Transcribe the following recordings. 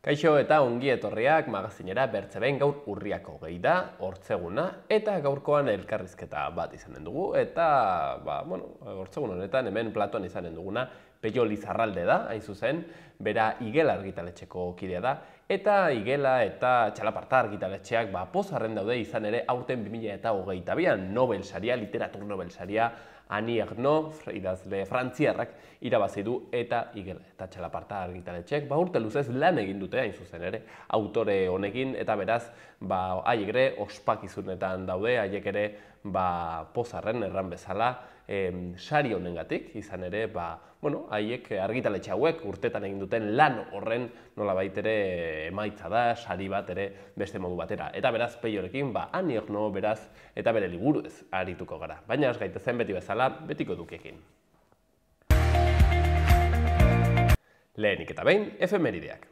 Kaixo eta ongi etorriak magazinera bertze gaur urriak 20 da, hortzeguna, eta gaurkoan elkarrizketa bat izanen dugu, eta, hortzegun honetan hemen platoan izanen duguna, Pello Lizarralde da, hain zuzen, bera Igela argitaletxeko kidea da, eta Igela eta Txalaparta argitaletxeak pozarren daude izan ere aurten 2022an Nobel saria, literatur Nobel saria, Annie Ernaux, idazle frantziarrak irabazi du eta Igela eta Txalaparta argitaletxeak urte luzez lan egin dute hain zuzen ere autore honekin eta beraz haiek ere ospakizunetan daude, haiek ere pozarren erran bezala sari honengatik izan ere haiek argitaletxe hauek urtetan egin duten lan horren nolabait ere emaitza da, sari bat ere beste modu batera. Eta beraz Pellorekin Annie Ernaux beraz eta bere liburuez arituko gara. Baina ez gaitezen beti bezala, betiko dukekin. Lehenik eta behin, efemerideak.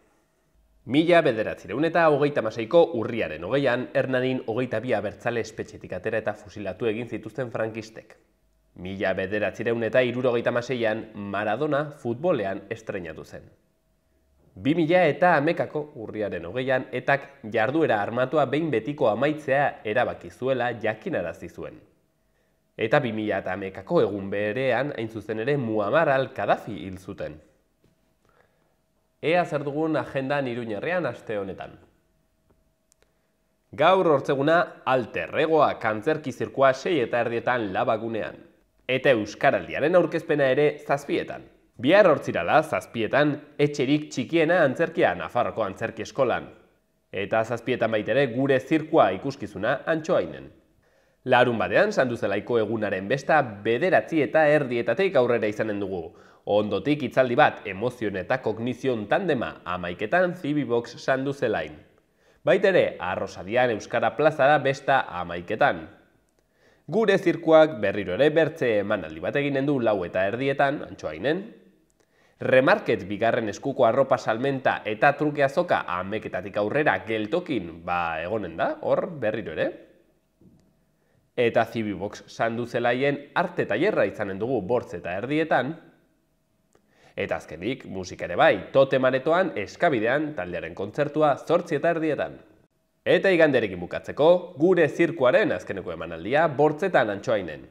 1936ko urriaren 20an, Hernanin 22 abertzale espetxetik atera eta fusilatu egin zituzten frankistek. 1976an Maradona futbolean estreinatu zen. 2011ko urriaren 20an etak jarduera armatua behin betiko amaitzea erabaki zuela jakinarazi zuen. Eta 2011ko egun berean hain zuzen ere Muammar al-Kaddafi hil zuten. Ea zer dugun agendan Iruñerrian aste honetan. Gaur hortzeguna Alterregoa kantzerki zirkua 6:30 Labagunean. Eta Euskaraldiaren aurkezpena ere 7:00. Bihar hortzirala 7:00 etxerik txikiena antzerkia Nafarroko antzerki eskolan. Eta 7:00 baitere gure zirkua ikuskizuna Antxoainen. Larunbatean Sanduzelaiko egunaren besta 9:30 aurrera izanen dugu. Ondotik hitzaldi bat emozion eta kognizion tandema 11:00 Zibibox Sanduzelain. Baitere Arrosadian Euskara plazara besta 11:00. Gure zirkuak berriro ere bertze emanaldi bat eginen du 4:30 Antxoainen. Remarket bigarren eskuko arropa salmenta eta truke azoka 11:00 aurrera geltokin egonen da, hor berriro ere. Eta Zibibox Sanduzelaien arte tailerra izanen dugu 8:30. Eta azkenik, musika ere bai, Totem Aretoan Eskabidean taldearen kontzertua 8:30. Eta iganderekin bukatzeko, gure zirkuaren azkeneko emanaldia 8:00 Antxoainen.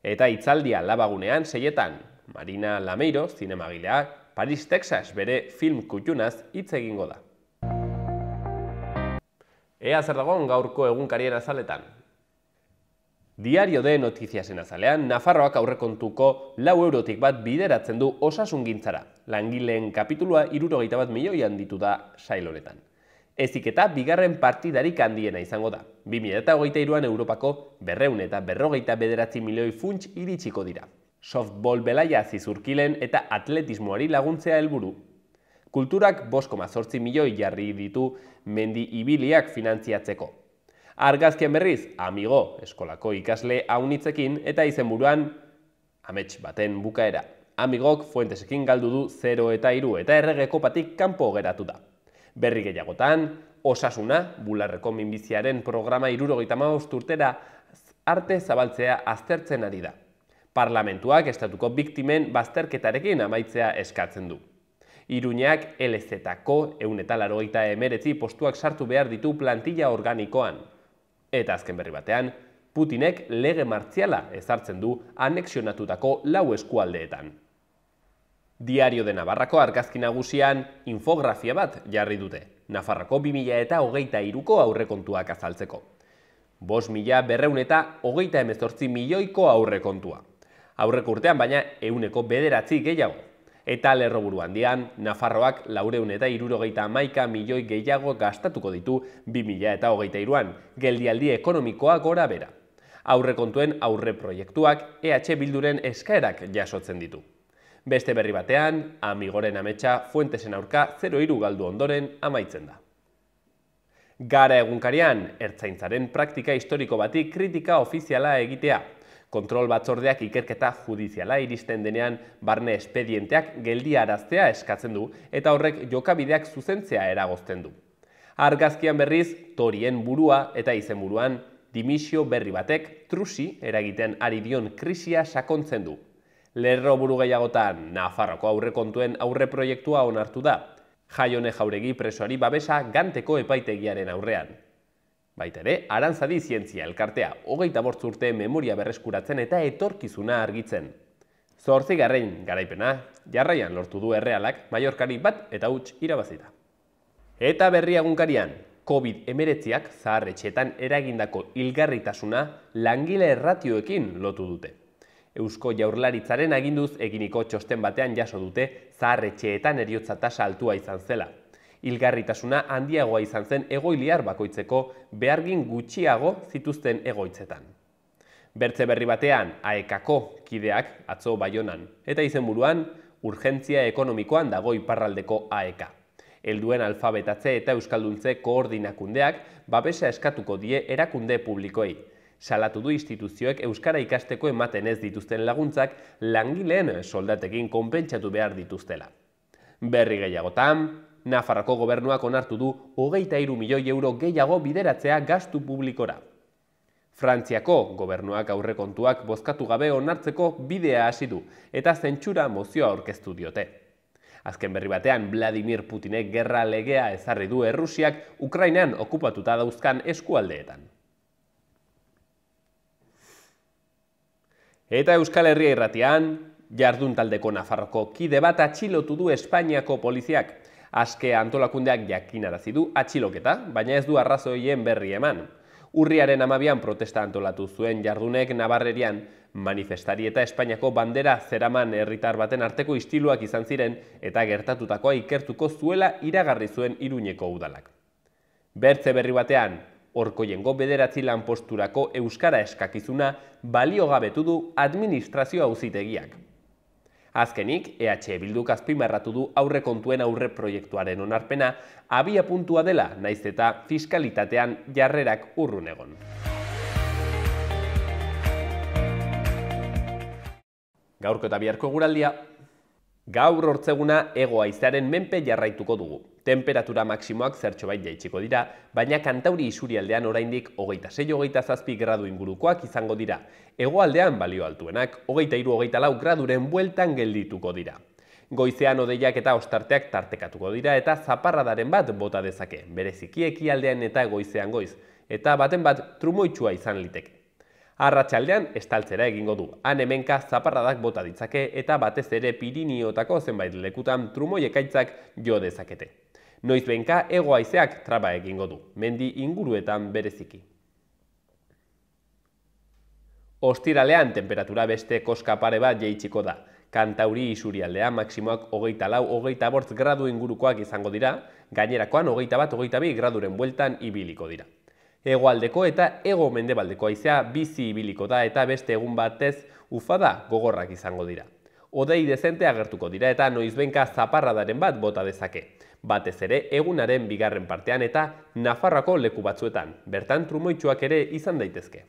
Eta hitzaldia Labagunean 6:00, Marina Lameiro, zinemagilea, Paris, Texas bere film kuttunaz hitz egingo da. Ea zer dagoen gaurko egunkarien azaletan. Diario de Notiziasen azalean, Nafarroak aurrekontuko 4 eurotik bat bideratzen du osasungintzara. Langileen kapitulua 61 milioi handitu da sail honetan. Heziketa bigarren partidarik handiena izango da. 2023an Europako 249 milioi funts iritsiko dira. Softball belaia zizurkilen eta atletismoari laguntzea helburu. Kulturak 5,8 milioi jarri ditu mendi ibiliak finantziatzeko. Argazkien berriz, Amigo eskolako ikasle aunitzekin eta izenburuan amets baten bukaera. Amigok Fuentesekin galdu du 0 eta 3 eta errege kopatik kanpo geratu da. Berri gehiagotan, Osasuna, bularreko minbiziaren programa 75 urtera arte zabaltzea aztertzen ari da. Parlamentuak estatuko biktimen bazterketarekin amaitzea eskatzen du. Iruñeak LZ-ko 189 postuak sartu behar ditu plantilla organikoan. Eta azken berri batean, Putinek lege martziala ezartzen du anexionatutako 4 eskualdeetan. Diario de Navarrako argazki nagusian infografia bat jarri dute, Nafarroko 2023ko aurrekontuak azaltzeko. 5.218 milioiko aurrekontua. Aurreko urtean baina 9% gehiago. Eta lerroburu handian, Nafarroak 471 milioi gehiago gastatuko ditu 2023an, geldialdi ekonomikoa gora bera. Aurrekontuen aurreproiektuak EH Bilduren eskaerak jasotzen ditu. Beste berri batean, Amigoren ametsa Fuentesen aurka 0-3 galdu ondoren amaitzen da. Gara egunkarian, ertzaintzaren praktika historiko bati kritika ofiziala egitea. Kontrol batzordeak ikerketa judiziala iristen denean barne espedienteak geldiaraztea eskatzen du eta horrek jokabideak zuzentzea eragozten du. Argazkian berriz, torien burua eta izenburuan dimisio berri batek trusi eragiten ari dion krisia sakontzen du. Lerroburu gehiagotan, Nafarroko aurrekontuen aurreproiektua onartu da. Jaione Jauregi presoari babesa Ganteko epaitegiaren aurrean. Baita ere, Arantzadi Zientzia Elkartea, 25 urte memoria berreskuratzen eta etorkizuna argitzen. 8. garaipena, jarraian lortu du Errealak, Mallorcari 1-0 irabazita. Eta berri egunkarian, COVID-19ak zaharretxeetan eragindako hilgarritasuna langile erratioekin lotu dute. Eusko Jaurlaritzaren aginduz eginiko txosten batean jaso dute zaharretxeetan heriotza tasa altua izan zela. Hilgarritasuna handiagoa izan zen egoiliar bakoitzeko behargin gutxiago zituzten egoitzetan. Bertze berri batean, AEKako kideak atzo Baionan, eta izenburuan urgentzia ekonomikoan dago iparraldeko AEK. Helduen alfabetatze eta euskalduntze koordinakundeak babesa eskatuko die erakunde publikoei. Salatu du instituzioek euskara ikasteko ematen ez dituzten laguntzak langileen soldatekin konpentsatu behar dituztela. Berri gehiagotan, Nafarroko gobernuak onartu du 23 milioi euro gehiago bideratzea gastu publikora. Frantziako gobernuak aurrekontuak bozkatu gabe onartzeko bidea hasi du eta zentsura mozioa aurkeztu diote. Azken berri batean, Vladimir Putinek gerra legea ezarri du Errusiak Ukrainan okupatuta dauzkan eskualdeetan. Eta Euskal Herria irratian, jardun taldeko Nafarroko kide bat atxilotu du Espainiako poliziak. Aske antolakundeak jakinarazi du atxiloketa, baina ez du arrazoien berri eman. Urriaren 12an protesta antolatu zuen jardunek Nabarrerian, manifestari eta Espainiako bandera zeraman herritar baten arteko istiluak izan ziren eta gertatutakoa ikertuko zuela iragarri zuen Iruñeko udalak. Bertze berri batean, Orkoiengo 9 lanposturako euskara eskakizuna baliogabetu du administrazio auzitegiak. Azkenik, EH Bilduk azpimarratu du aurrekontuen aurreproiektuaren onarpena abiapuntua dela, naiz eta fiskalitatean jarrerak urrun egon. Gaurko eta biharko guraldia. Gaur hortzeguna hego haizearen menpe jarraituko dugu. Temperatura maksimoak zertxobait jaitsiko dira, baina Kantauri isurialdean oraindik 26-27 gradu ingurukoak izango dira. Hegoaldean balio altuenak 23-24 graduren bueltan geldituko dira. Goizean hodeiak eta ostarteak tartekatuko dira eta zaparradaren bat bota dezake, bereziki ekialdean eta goizean goiz, eta baten bat trumoitsua izan liteke. Arratsaldean estaltzera egingo du, han hemenka zaparradak bota ditzake eta batez ere Pirinioetako zenbait lekutan trumoi ekaitzak jo dezakete. Noizbehinka hego haizeak traba egingo du, mendi inguruetan bereziki. Ostiralean temperatura beste koska pare bat jaitsiko da. Kantauri isurialdean maksimoak 24-25 gradu ingurukoak izango dira, gainerakoan 21-22 graduren bueltan ibiliko dira. Hegoaldeko eta hego mendebaldeko haizea bizi ibiliko da eta beste egun batez ufada gogorrak izango dira. Hodei dezente agertuko dira eta noizbenka zaparradaren bat bota dezake. Batez ere egunaren bigarren partean eta Nafarroako leku batzuetan, bertan trumoitsuak ere izan daitezke.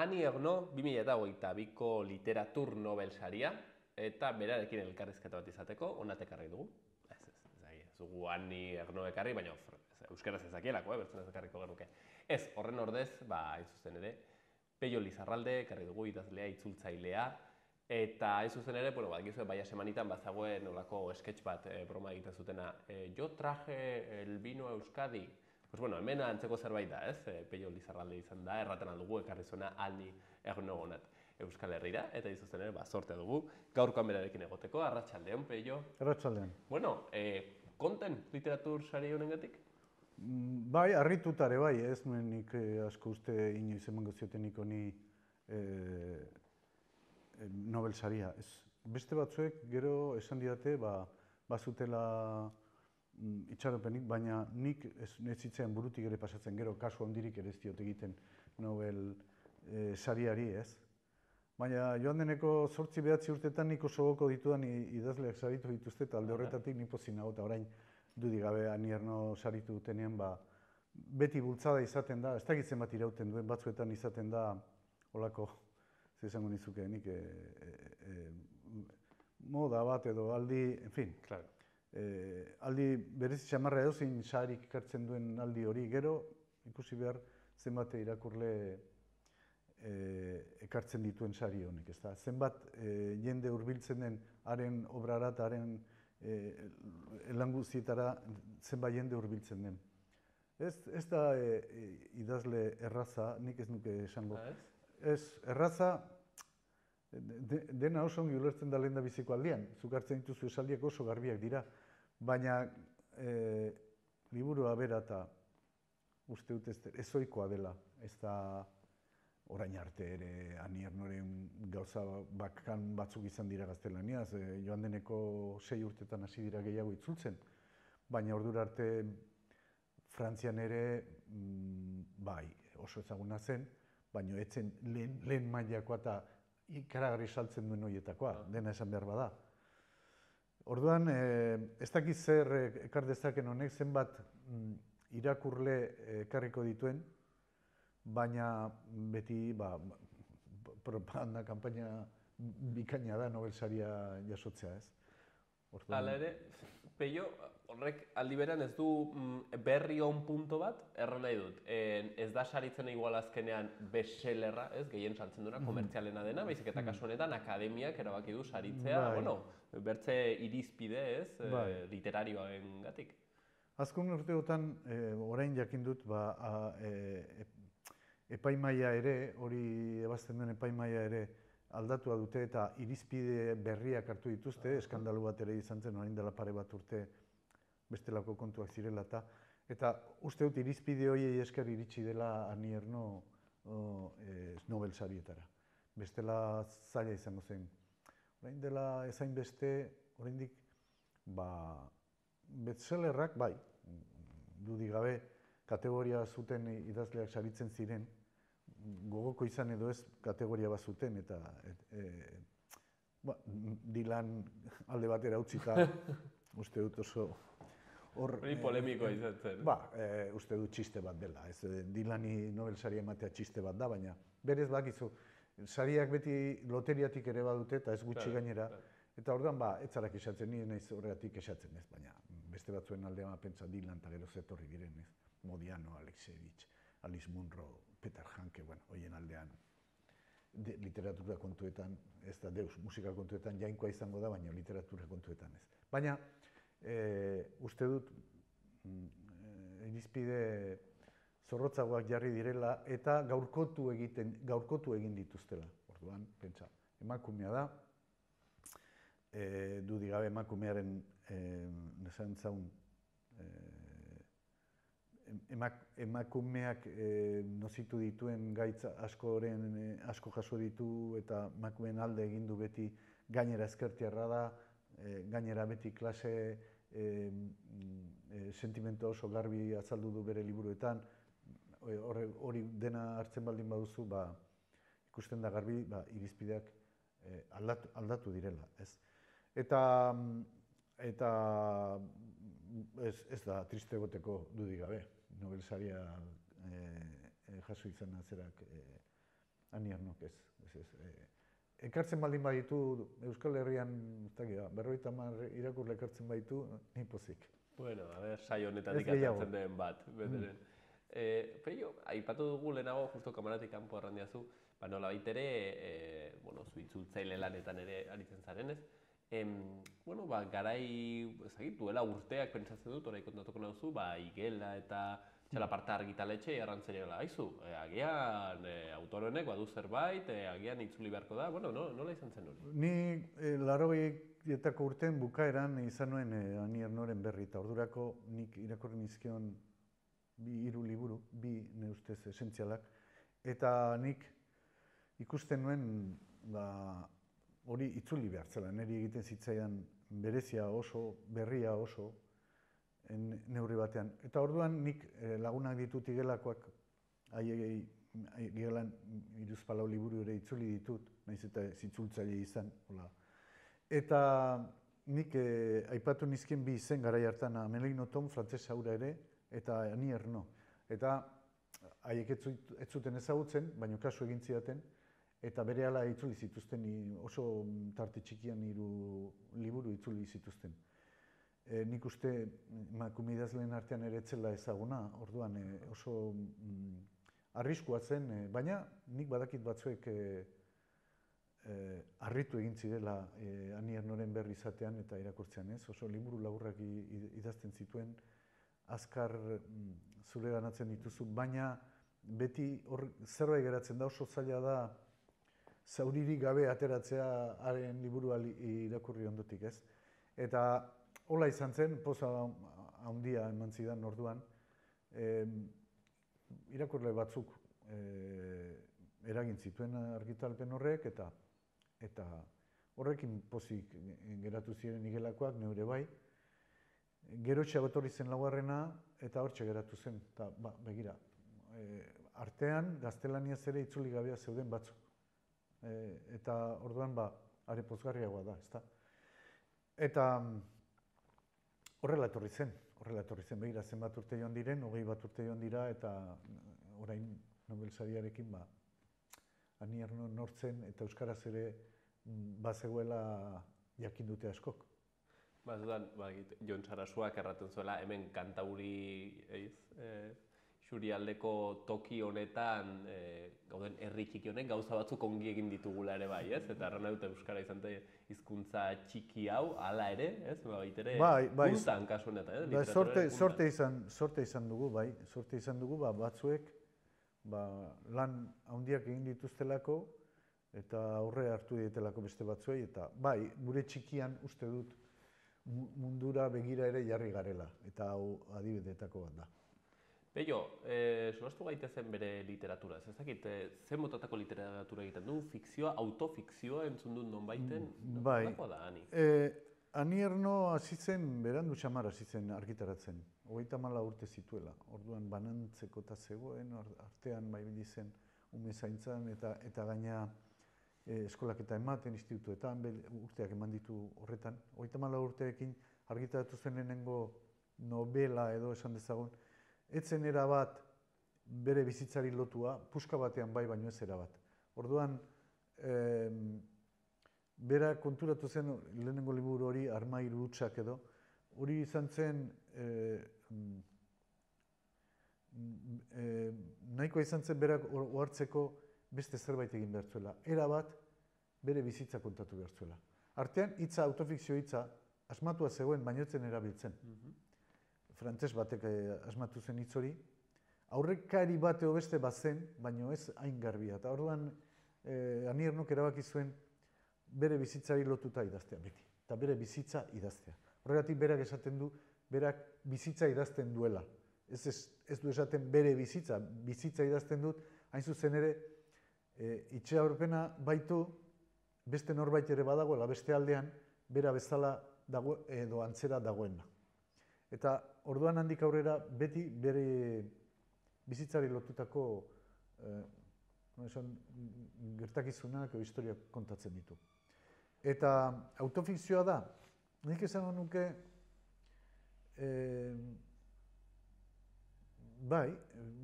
Ani Ernaux 2022ko literatur Nobel saria, eta berarekin elkarrizketa bat izateko, honat ekarri dugu. Ez dugu Ani Ernaux ekarri, baina euskaraz ezakielako, bertzen ez ekarriko genuke. Ez, horren ordez, hain zuzen ere, Pello Lizarralde ekarri dugu idazlea, itzultzailea, eta hain zuzen ere, gizue baia semanitan bazagoen olako sketch bat broma egiten zutena. Jo traje el vino a Euskadi. Hemen antzeko zerbait da, ez? Pello Lizarralde izan da, erraten aldugu, ekarri zuena Ani Ernaux honat Euskal Herrira, eta izuzen ere, zortea dugu, gaurkoan berarekin egoteko, arratsaldeon, Pello. Arratsaldeon. Bueno, konten literatur sari honengatik? Bai, harritutare bai, ez nik asko uste inoiz emango ziotenik honi Nobel saria. Beste batzuek gero esan didate, bazutela itxaropenik, baina nik ez zitzen burutik ere pasatzen gero, kasu handirik ere ez diot egiten Nobel sariari, ez? Baina joan deneko 8-9 urtetan nik oso goko ditudan idazleak saritu dituzte, eta alde horretatik nik pozik nago, eta orain dudik gabe Ani Ernaux saritu dutenean, beti bultzada izaten da, ez dakit zenbat irauten duen, batzuetan izaten da olako ze esango nizuke nik moda bat edo aldi, en fin, Claro. aldi berezi xamarra edozein saharik ekartzen duen aldi hori gero, ikusi behar zenbat irakurle ekartzen dituen sari honek, ezta? Zenbat jende hurbiltzen den haren obrara eta haren lan guztietara zenbat jende hurbiltzen den. Ez da idazle erraza, nik ez nuke esango. Ez, erraza, dena oso ongi ulertzen da lehen da biziko aldian. Zuk hartzen dituzu esaldiak oso garbiak dira. Baina liburua bera eta uste dut ez ohikoa dela. Ez da orain arte ere Aniernoren gauza bakan batzuk izan dira gaztelaniaz. Joan deneko 6 urtetan hasi dira gehiago itzultzen. Baina ordura arte Frantzian ere bai oso ezaguna zen, baina etzen lehen mailakoa eta ikaragarri saltzen duen horietakoa, dena esan behar bada. Orduan, ez dakit zer ekar dezaken honek zenbat irakurle ekarriko dituen, baina beti propaganda kanpaina bikaina da Nobel saria jasotzea, ez? Hala ere, Peio, horrek aldi beran ez du berri on punto bat, erran nahi dut. Ez da saritzen igual azkenean bestsellerra, ez, gehien saltzen duena, komertzialena dena, baizik eta kasu honetan akademiak erabaki du saritzea, bueno, bertze irizpide, ez, literarioen gatik. Azken urteotan, orain jakin dut, epaimaia ere, hori ebazten duen epaimaia ere, aldatua dute eta irizpide berriak hartu dituzte, eskandalu bat ere izan zen, orain dela pare bat urte bestelako kontuak zirela eta uste dut irizpide horiei esker iritsi dela Anierno Nobel sarietara. Bestela zaila izango zen. Orain dela ezain beste, oraindik bestsellerrak bai, dudik gabe kategoria zuten idazleak saritzen ziren, gogoko izan edo ez kategoria bat zuten, eta Dylan alde batera utzita, uste dut oso... Hori polemikoa izan zen. Uste dut txiste bat dela. Dylani Nobel saria ematea txiste bat da, baina berez bakizu, sariak beti loteriatik ere badute eta ez gutxi gainera, eta orduan ez zara kexatzen, nire naiz horregatik kexatzen ez, baina beste batzuen aldean pentsa Dylan eta gero zetorri diren, ez? Modiano, Alexievich, Alice Munro, Peter Hanke, horien aldean literatura kontuetan, ez da deus, musika kontuetan jainkoa izango da, baina literatura kontuetan ez. Baina, uste dut, irizpide zorrotzagoak jarri direla eta gaurkotu egin dituztela. Orduan, pentsa, emakumea da, dudik gabe emakumearen nesan zaun, emakumeak nozitu dituen gaitz asko jaso ditu eta emakumeen alde egin du beti gainera ezkertiarra da, gainera beti klase sentimento oso garbi azaldu du bere liburuetan, hori dena hartzen baldin baduzu, ikusten da garbi irizpideak aldatu direla, ez? Eta ez da triste egoteko dudik gabe, Nobel saria jaso izan atzerak Aniernok ez. Ekartzen baldin baditu Euskal Herrian, 50 irakurle ekartzen baditu, ni pozik. Bueno, saio honetatik atertzen den bat, bederen. Peio, aipatu dugu lehenago, justo kamaratik kanpo errandiazu, nolabait ere, zu itzultzaile lanetan ere aritzen zarenez, garai, duela urteak pentsatzen dut, orain kontatuko nauzu, Igela eta Txalaparta argitaletxe errantzeriola, haizu, agian autoronek badu zerbait, agian itzuli beharko da, nola izan zen hori? Ni 80etako urtean bukaeran izan nuen Aniernoren berri, eta ordurako nik irakurri nizkion 3 liburu, 2 ne ustez esentzialak, eta nik ikusten nuen hori itzuli behar zela, niri egiten zitzaidan berezia oso, berria oso, neurri batean. Eta orduan nik lagunak ditut igelakoak, igelan 3-4 liburu ere itzuli ditut, nahiz eta zitzultzaile izan. Eta nik aipatu nizkien 2 izen garai hartan, Amélie Nothomb, frantzesa hura ere, eta Anierno. Eta haiek ez zuten ezagutzen, baina kasu egin zidaten, eta berehala itzuli zituzten, oso tarte txikian 3 liburu itzuli zituzten. Nik uste emakume idazleen artean ere etzela ezaguna, orduan oso arriskua zen, baina nik badakit batzuek harritu egin zirela Ani Ernoren berri izatean eta irakurtzean, ez? Oso liburu laburrak idazten zituen, azkar zureganatzen dituzu, baina beti zerbait geratzen da, oso zaila da zauririk gabe ateratzea haren liburua irakurri ondotik, ez? Eta hola izan zen, poza handia eman zidan orduan, irakurle batzuk eragin zituen argitalpen horrek, eta horrekin pozik geratu ziren igelakoak, neure bai. Gero etorri zen laugarrena, eta hortxe geratu zen, eta begira, artean gaztelaniaz ere itzuli gabea zeuden batzuk. Eta orduan are pozgarriagoa da, ezta? Eta horrela etorri zen, begira zenbat urte joan diren, 21 urte joan dira, eta orain Nobel sariarekin Ani Erno nortzen eta euskaraz ere bazegoela jakin dute askok. Batzutan, Jon Sarasuak erraten zuela, hemen Kantauri Xurialdeko toki honetan, gauden herri txiki honek gauza batzuk ongi egin ditugula ere bai, ez? Eta erran dute euskara izan hizkuntza txiki hau, hala ere, ez? Baitere, puntan kasu honetan, sorte izan dugu, batzuek lan handiak egin dituztelako, eta aurre hartu dietelako beste batzuei, eta gure txikian uste dut mundura begira ere jarri garela, eta hau adibidetako bat da. Pello, solastu gaitezen bere literaturaz, ez dakit, zer motatako literatura egiten du, fikzioa, autofikzioa entzun dut nonbaiten, nolakoa da, Ani? Ani Erno hasi zen, berandu xamar hasi zen argitaratzen, 34 urte zituela, orduan banantzeko eta zegoen, artean ibili zen ume zaintzan, eta gaina eskolak eta ematen, institutuetan, urteak eman ditu horretan. 34 urteekin argitaratu zen lehenengo novela edo esan dezagun, etzen erabat bere bizitzari lotua, puska batean baino ez erabat. Orduan, bera konturatu zen lehenengo liburu hori, Armairu hutsak edo, hori izan zen, nahikoa izan zen berak ohartzeko beste zerbait egin behar zuela. Erabat, bere bizitza kontatu behar zuela. Artean, hitza, autofikzio hitza, asmatua zegoen, baino etzen erabiltzen. Frantses batek asmatu zen hitz hori. Aurrekari bat edo beste bazen, baino ez hain garbia. Eta orduan, Ani Ernok erabaki zuen bere bizitzari lotuta idaztea beti. Eta bere bizitza idaztea. Horregatik berak esaten du, berak bizitza idazten duela. Ez du esaten bere bizitza idazten dut, hain zuzen ere, itxaropena baitu, beste norbait ere badagoela, beste aldean, bera bezala edo antzera dagoena. Eta orduan handik aurrera beti bere bizitzari lotutako gertakizunak edo historiak kontatzen ditu. Eta autofikzioa da, nik esango nuke,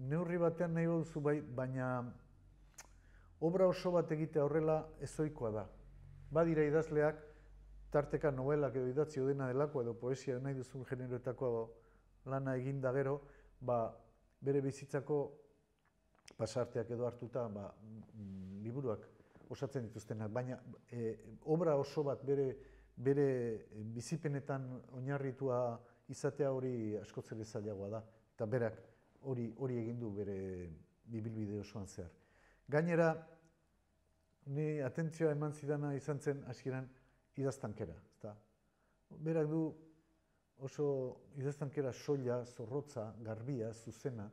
neurri batean nahi baduzu baina obra oso bat egitea horrela ezoikoa da. Badira idazleak, tarteka novelak edo idatzi dena delako edo poesia nahi duzun generoetako lana eginda gero, bere bizitzako pasarteak edo hartuta liburuak osatzen dituztenak, baina obra oso bat bere bizipenetan oinarritua izatea hori askoz ere zailagoa da, eta berak hori egin du bere ibilbide osoan zehar. Gainera, ni atentzioa eman zidana izan zen hasieran idaztankera. Berak du oso idaztankera soila, zorrotza, garbia, zuzena,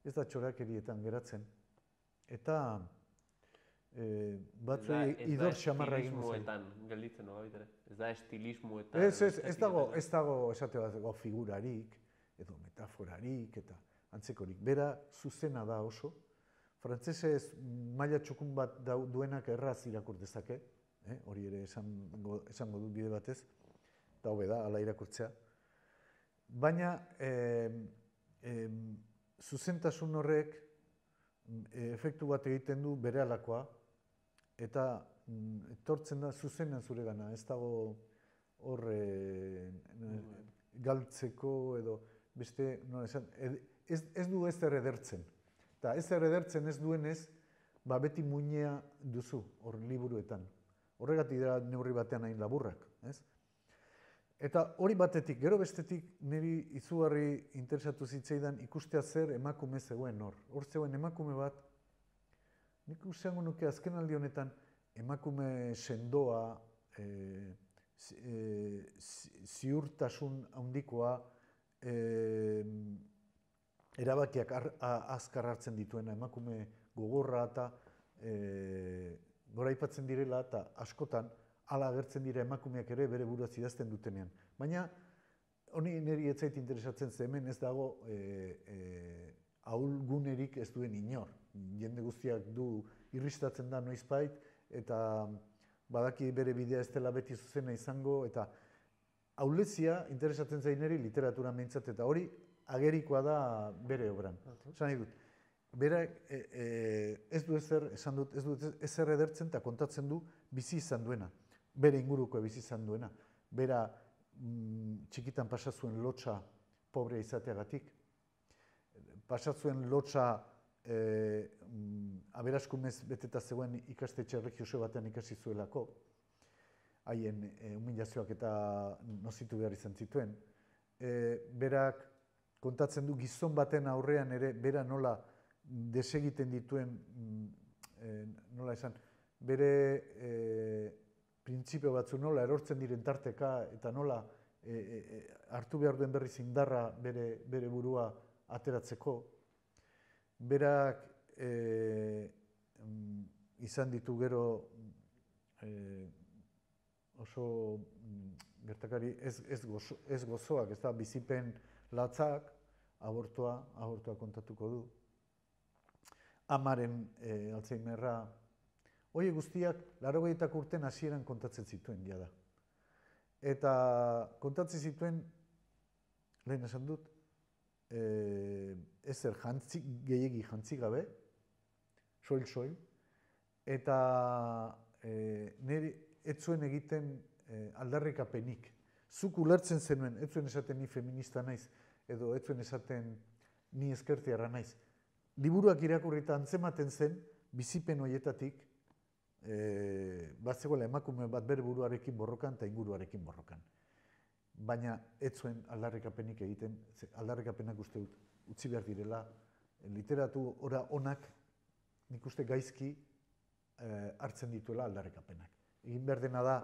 ez da txorakerietan geratzen. Eta batzuei idor xamarra egin zen. Ez da estilismoetan gelditzen nolabait ere? Ez da estilismoetan? Ez dago esate bat figurarik, edo metaforarik, eta antzekorik. Bera zuzena da oso. Frantsesez maila txukun bat duenak erraz irakur dezake, hori ere esango dut bide batez, eta hobe da, hala irakurtzea. Baina zuzentasun horrek efektu bat egiten du berehalakoa, eta etortzen da zuzenean zuregana, ez dago hor galtzeko edo beste, nola esan, ez du ezer edertzen. Eta ezer edertzen ez duenez, beti muinea duzu hor liburuetan. Horregatik dira neurri batean hain laburrak, ez? Eta hori batetik, gero bestetik niri izugarri interesatu zitzaidan ikustea zer emakume zegoen hor. Hor zegoen emakume bat, nik usteango nuke azken aldi honetan emakume sendoa, ziurtasun handikoa, erabakiak azkar hartzen dituena, emakume gogorra eta goraipatzen direla eta askotan hala agertzen dira emakumeak ere bere buruaz idazten dutenean. Baina honi niri ez zait interesatzen ze hemen ez dago ahulgunerik ez duen inor. Jende guztiak du irristatzen da noizbait eta badaki bere bidea ez dela beti zuzena izango eta ahulezia interesatzen zaineri literatura meintzat eta hori agerikoa da bere obran. Esan nahi dut, berak ez du ezer, esan dut, ez du ezer edertzen eta kontatzen du bizi izan duena. Bere inguruko bizi izan duena. Bera txikitan pasazuen lotxa pobre izateagatik. Pasazuen lotxa aberaskumez beteta zegoen ikastetxe erlijioso batean ikasi zuelako. Haien humilazioak eta nozitu behar izan zituen. Berak kontatzen du gizon baten aurrean ere, bera nola desegiten dituen, nola esan, bere printzipio batzu nola erortzen diren tarteka eta nola hartu behar duen berriz indarra bere burua ateratzeko. Berak izan ditu gero oso gertakari ez gozoak, ez da bizipen latzak, abortua kontatuko du. Amaren Alzheimerra, hori guztiak 80 urten hasieran kontatzen zituen jada. Eta kontatzen zituen, lehen esan dut, ezer gehiegi jantzi gabe, soil, eta niri ez zuen egiten aldarrikapenik. Zuk ulertzen zenuen, ez zuen esaten ni feminista naiz, edo ez zuen esaten ni ezkertiarra naiz. Liburuak irakurrita antzematen zen, bizipen horietatik, bat zegoela emakume bat bere buruarekin borrokan eta inguruarekin borrokan. Baina ez zuen aldarrikapenik egiten, aldarrikapenak uste dut utzi behar direla, literatura onak nik uste gaizki hartzen dituela aldarrikapenak. Egin behar dena da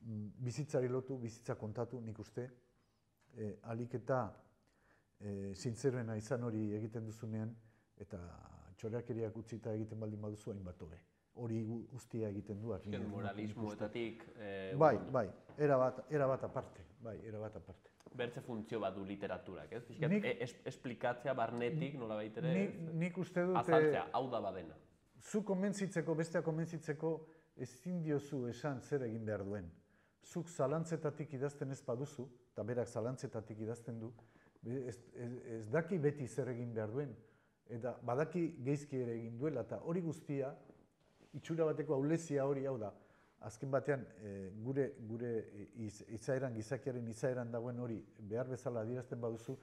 bizitzari lotu, bizitza kontatu nik uste, ahalik eta zintzeroena izan hori egiten duzunean, eta txorakeriak utzita egiten baldin baduzu hainbat hobe. Hori guztia egiten du. Moralismoetatik... Bai, erabat aparte. Bertze funtzio bat du literaturak, ez? Esplikatzea barnetik, nola baitere, azaltzea, hau da badena. Zu konbentzitzeko, bestea konbentzitzeko, ezin diozu esan zer egin behar duen. Zuk zalantzetatik idazten ez baduzu, eta berak zalantzetatik idazten du, ez daki beti zer egin behar duen, eta badaki geizki ere egin duela, eta hori guztia, itxura bateko ahulezia hori hau da. Azken batean, gure izaeran, gizakiaren izaeran dagoen hori behar bezala adierazten baduzu,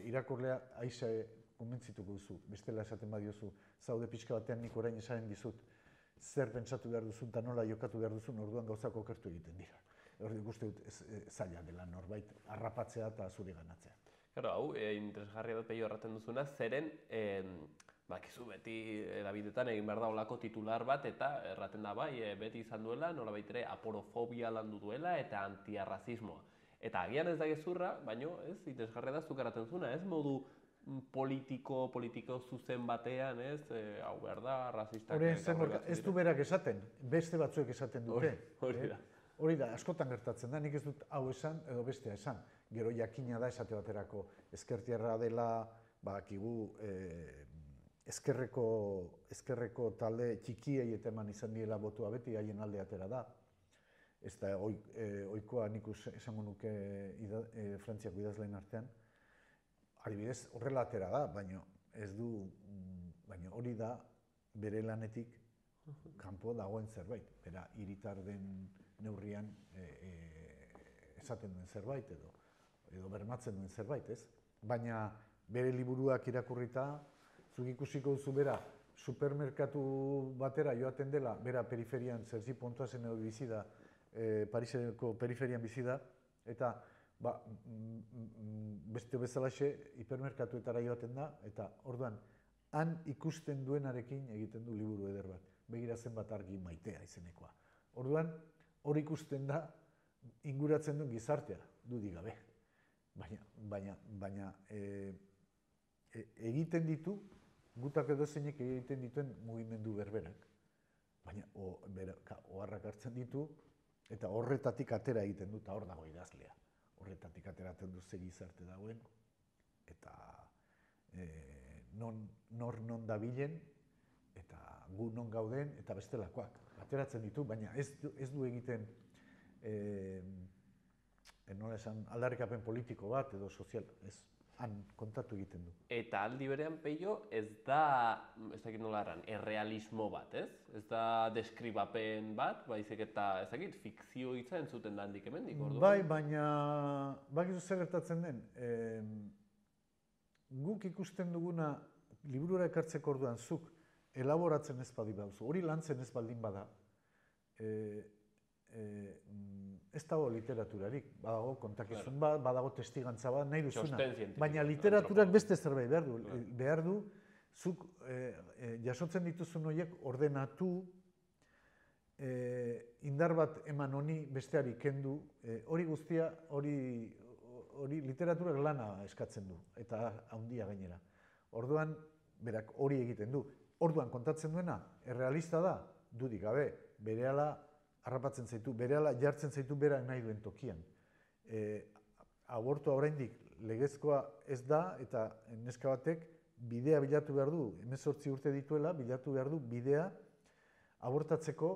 irakurlea aixa konbentzituko duzu, bestela esaten badiozu, zaude pixka batean nik orain esaren dizut, zer pentsatu behar duzun eta nola jokatu behar duzun, orduan gauzak okertu egiten dira. Hori guzti dut zaila dela norbait, harrapatzea eta zure ganatzea. Claro, hau, interesgarria dut peio erraten duzuna, zeren, bakizu beti edabidetan egin behar da olako titular bat, eta erraten da bai, beti izan duela, nola baitere aporofobia landu duela eta antiarrazismoa. Eta agian ez da gezurra, baina ez, interesgarria da zuk erraten zuna, ez modu politiko zuzen batean, ez, hau behar da, arrazistak... Ez du berak esaten, beste batzuek esaten dute. Hori da. Hori da, askotan gertatzen da, nik ez dut hau esan edo bestea esan. Gero jakina da esate baterako ezkertiarra dela, badakigu ezkerreko talde txikiei eta eman izan diela botua beti haien alde atera da. Ez da ohikoa nik esango nuke Frantziako idazleen artean. Adibidez, horrela atera da, baina hori da bere lanetik kanpo dagoen zerbait. Bera, hiritar den neurrian esaten duen zerbait edo bermatzen duen zerbait, ez? Baina bere liburuak irakurrita, zuk ikusiko duzu bera, supermerkatu batera joaten dela, bera periferian, Sergi Pontoisen edo bizi da, Pariseko periferian bizi da, eta beste bezalaxe hipermerkatuetara joaten da, eta orduan, han ikusten duenarekin egiten du liburu eder bat. Begira zenbat argi maitea izenekoa. Orduan, hor ikusten da, inguratzen duen gizartea, dudik gabe. Baina egiten ditu, gutak edozeinek egiten dituen mugimendu berberak. Baina oharrak hartzen ditu, eta horretatik atera egiten du, eta hor dago idazlea. Horretatik ateratzen du ze gizarte dagoen, eta nor non dabilen, eta gu non gauden, eta bestelakoak. Ateratzen ditu, baina ez du egiten nola esan, aldarrikapen politiko bat edo sozial, ez, han kontatu egiten du. Eta aldi berean, Peio, ez da, ez dakit nola erran, errealismo bat, ez? Ez da deskribapen bat, baizik eta, ez dakit, fikzio hitza entzuten da handik hemendik, orduan? Bai, baina, bakizu zer gertatzen den, guk ikusten duguna, liburura ekartzeko orduan, zuk elaboratzen ez badi bauzu, hori lantzen ez baldin bada, ez dago literaturarik, badago kontakizun bat, badago testigantza bat, nahi duzuna. Baina literaturak beste zerbait behar du, zuk jasotzen dituzun horiek ordenatu, indar bat eman honi besteari kendu, hori guztia, hori literaturak lana eskatzen du, eta handia gainera. Orduan, berak hori egiten du. Orduan kontatzen duena, errealista da, dudik gabe, berehala harrapatzen zaitu, berehala jartzen zaitu bera nahi duen tokian. Abortua oraindik legezkoa ez da, eta neska batek bidea bilatu behar du, 18 urte dituela, bilatu behar du bidea abortatzeko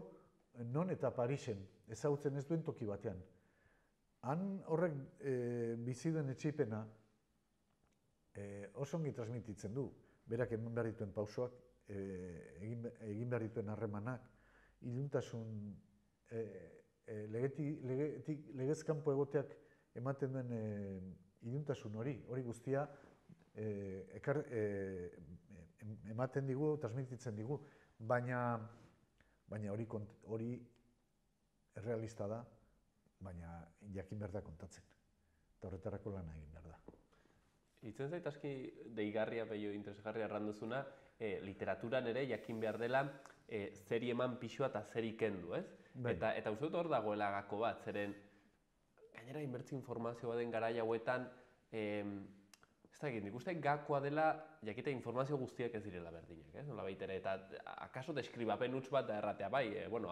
non eta Parisen, ezagutzen ez duen toki batean. Han horrek bizi duen etsipena oso ongi transmititzen du, berak eman behar dituen pausoak, egin behar dituen harremanak, iluntasun legezkanpo egoteak ematen duen iluntasun hori guztia ematen digu, transmititzen digu, baina hori errealista da, baina jakin behar da kontatzen, eta horretarako lana egin behar da. Itzen zait aski deigarria, Peio, interesgarria erranduzuna, literaturan ere jakin behar dela zeri eman pixua eta zeri kendu, ez? Eta uste dut hor dagoela gako bat, zeren gainera inbertzi informazio baden garai hauetan, ez da egin, nik uste gakoa dela jakita informazio guztiak ez direla berdinak, ez? Nola baitere, eta akaso deskribapen huts bat da erratea, bai,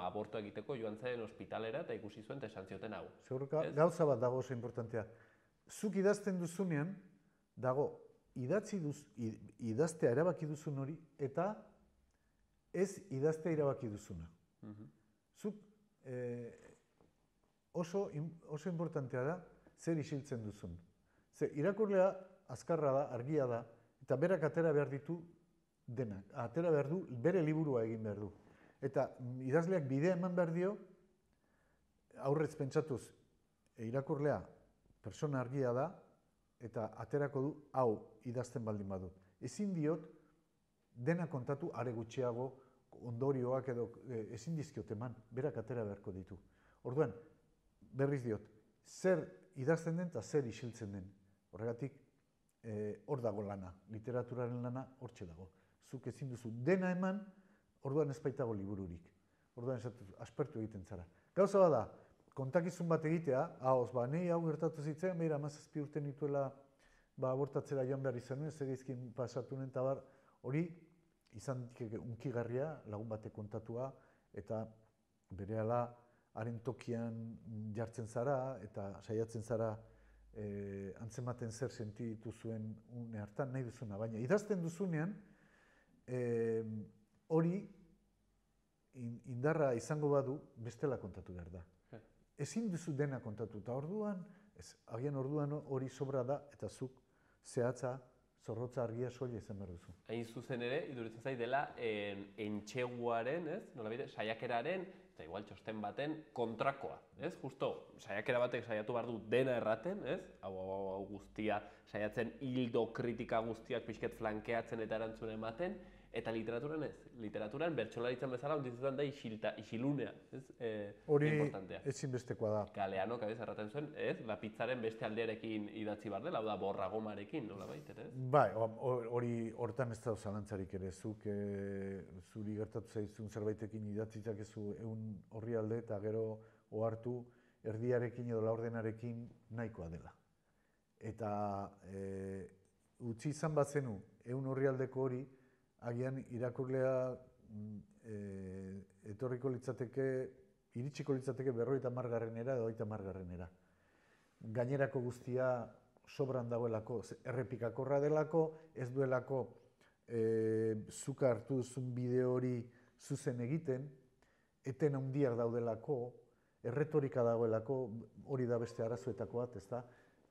abortu egiteko joan zen ospitalera eta ikusi zuen eta esan zioten hau. Gauza bat dago oso importantea. Zuk idazten duzunean, dago, idaztea erabaki duzun hori, eta ez idaztea erabaki duzuna. Zuk oso importantea da zer isiltzen duzun. Irakurlea azkarra da, argia da, eta berak atera behar ditu denak. Atera behar du, bere liburua egin behar du. Eta idazleak bidea eman behar dio, aurrez pentsatuz, irakurlea persona argia da, eta aterako du, hau idazten baldin badut. Ezin diot, dena kontatu are gutxiago ondorioak edo ezin dizkiot eman, berak atera beharko ditu. Orduan, berriz diot, zer idazten den eta zer isiltzen den. Horregatik, hor dago lana, literaturaren lana hortxe dago. Zuk ezin duzu dena eman, orduan ez baitago libururik. Orduan aspertu egiten zara. Gauza bada, kontakizun bat egitea, nahi hau gertatu zitzen, behira 17 urte nituela abortatzera joan behar izan nuen, zer izkin pasatu nuen, eta hori izan unkigarria, lagun batek kontatua, eta berehala haren tokian jartzen zara, eta saiatzen zara antzematen zer sentitu zuen une hartan, nahi duzuna. Baina idazten duzunean, hori indarra izango badu, bestela kontatu behar da. Ezin duzu dena kontatu, eta orduan, agian orduan hori sobra da, eta zuk zehatza, zorrotza argia soila izan behar duzu. Hain zuzen ere, iduritzen zait dela entxeguaren, ez? Nolabide, saiakeraren, eta igual txosten baten kontrakoa, ez? Justo, saiakera batek saiatu behar du dena erraten, ez? Hau guztia saiatzen hildo kritika guztiak pixket flankeatzen eta erantzune ematen, eta literaturan ez. Literaturan bertsolaritzan bezala onditzetan da isilunea, ez? Hori importantea. ezinbestekoa da. Galeano, kabez, erraten zuen, ez? Lapitzaren beste aldearekin idatzi behar dela, hau da, borragomarekin, nolabait, ere? Bai, hori hortan ez da zalantzarik ere, zuk zuri gertatu zaizun zerbaitekin idatzitzak ezu ehun orrialde eta gero ohartu erdiarekin edo laurdenarekin nahikoa dela. Eta utzi izan bazenu ehun orrialdeko hori, agian irakurlea etorriko litzateke, iritsiko litzateke 50garrenera edo 50garrenera. Gainerako guztia sobran dagoelako, errepikakorra delako, ez duelako zuk hartu duzun bideo hori zuzen egiten, eten handiak daudelako, erretorika dagoelako, hori da beste arazoetako bat, ezta?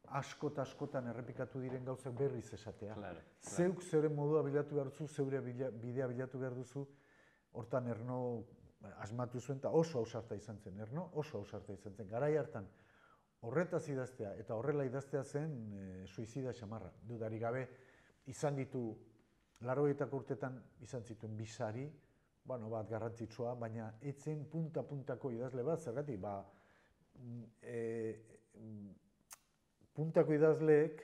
Askotan errepikatu diren gauzak berriz esatea. Zeuk zeure modua bilatu behar duzu, zeure bidea bilatu behar duzu, hortan Erno asmatu zuen, eta oso ausarta izan zen. Erno oso ausarta izan zen. Garai hartan, horretaz idaztea eta horrela idaztea zen suizida xamarra. Dudarik gabe izan ditu, 80ko urtetan izan zituen bisari, bat garrantzitsua, baina etzen punta-puntako idazle bat, zergatik, puntako idazleek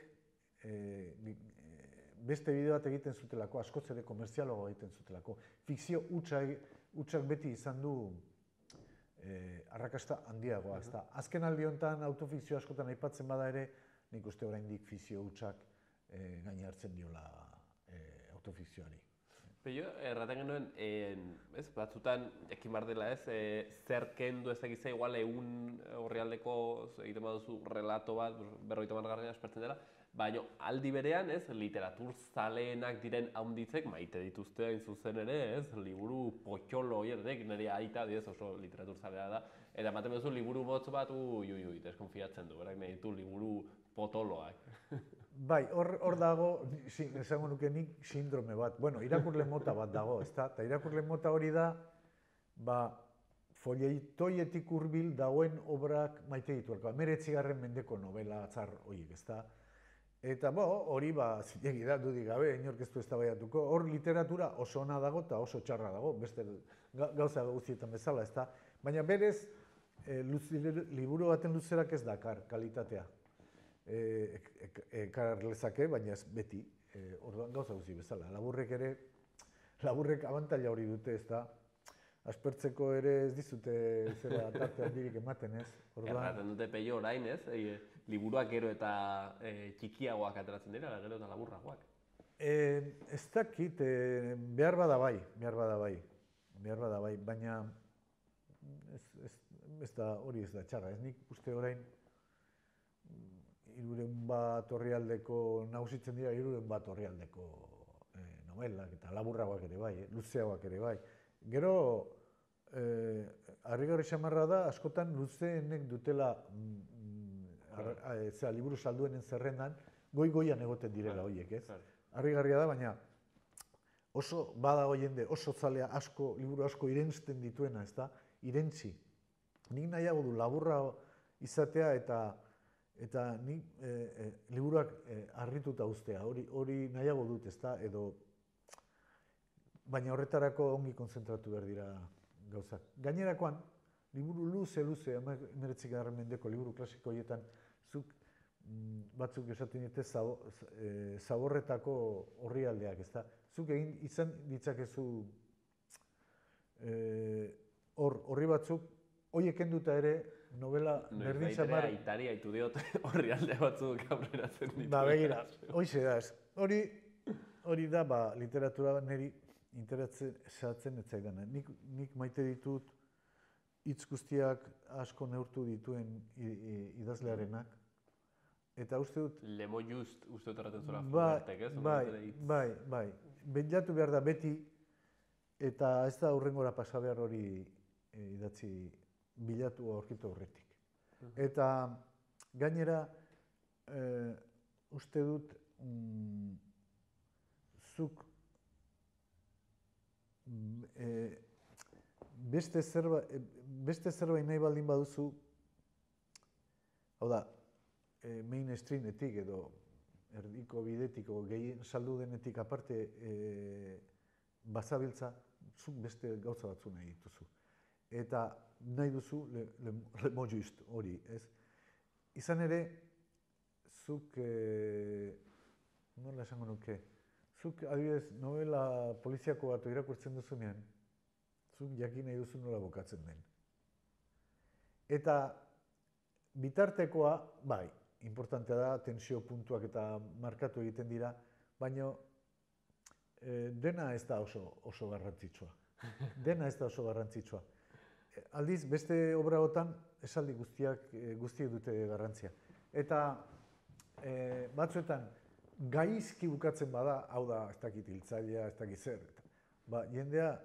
beste bideo bat egiten zutelako, askoz ere komerzialago egiten zutelako. Fikzio hutsak beti izan du arrakasta handiagoa. Azken aldi honetan autofikzio askotan aipatzen bada ere, nik uste oraindik fikzio hutsak gaine hartzen diola autofikzioari. Peio, erraten genuen, batzutan, jakin behar dela ez, zer kendu ez egizea, igual egun orrialdeko egiten baduzu relato bat, 50garrena aspertzen dela, baina aldi berean, ez, literatur zaleenak diren haunditzek, maite dituzte hain zuzen ere, ez, liburu potxolo horiek, nire aita, oso literatur zalea da, eta ematen duzu liburu motz bat, deskonfiatzen du, berak nahi ditu liburu potoloak. Bai, hor dago, esango nuke nik sindrome bat, irakurle mota bat dago, ezta? Eta irakurle mota hori da, folleitoietik hurbil dagoen obrak maite dituelko, 19. mendeko novela atzar horiek, ezta? Eta hori zilegi da, dudik gabe, inork ez du eztabaidatuko, hor literatura oso ona dago eta oso txarra dago, beste gauza guztietan bezala, ezta? Baina berez, liburu baten luzerak ez dakar kalitatea. Ekar lezake, baina ez beti, orduan gauza guzti bezala. Laburrek abantaila hori dute, ez da, aspertzeko ere ez dizute zera tarte handirik ematen, ez? Erraten dute Peio orain, ez? Liburuak gero eta txikiagoak ateratzen dira, gero eta laburragoak. Ez dakit, behar bada bai, baina hori ez da txarra, ez nik uste orain 300 orrialdeko, nagusitzen dira 300 orrialdeko novelak eta laburragoak ere bai, luzeagoak ere bai. Gero, harrigarri xamarra da, askotan luzeenek dutela liburu salduenen zerrendan, goi-goian egoten direla horiek, ez? Harrigarria da, baina oso badago jende, oso zalea asko, liburu asko irensten dituena, ez da? Irentzi. Nik nahiago du laburra izatea eta nik liburuak harrituta uztea, hori nahiago dut, ez da? Baina horretarako ongi konzentratu behar dira gauzak. Gainerakoan, liburu luze, 19. mendeko liburu klasiko horietan, batzuk esaten dite zaborretako orrialdeak, ez da? Zuk egin izan ditzakezu horri batzuk, horiek kenduta ere, novela berdin xamar... Aitari haitu diot orrialde batzuk aurreratzen ditu. Begira, hoxe da, hori da literatura niri interesatzen ez zaidana. Nik maite ditut hitz guztiak asko neurtu dituen idazlearenak, eta uste dut... Lemo just uste dut erraten zora fuertek, ez? Bai. Bilatu behar da beti, eta ez da hurrengora pasa behar hori idatzi bilatu aurkitu aurretik. Eta gainera, uste dut, zuk beste zerbait nahi baldin baduzu, hau da, mainstreametik edo erdiko bidetiko gehien saldu denetik aparte bazabiltza, zuk beste gauza batzu nahi dituzu. Eta nahi duzu lemojuist hori, ez? Izan ere, zuk, nola esango nuke, zuk adibidez novela poliziako bat irakurtzen duzunean, zuk jakin nahi duzu nola bukatzen den. Eta bitartekoa, bai, importantea da, tensio puntuak eta markatu egiten dira, baina dena ez da oso garrantzitsua. Dena ez da oso garrantzitsua. Aldiz, beste obraotan, esaldi guztiek dute garrantzia. Eta batzuetan, gaizki bukatzen bada, hau da, ez dakit hiltzailea, ez dakit zer, jendea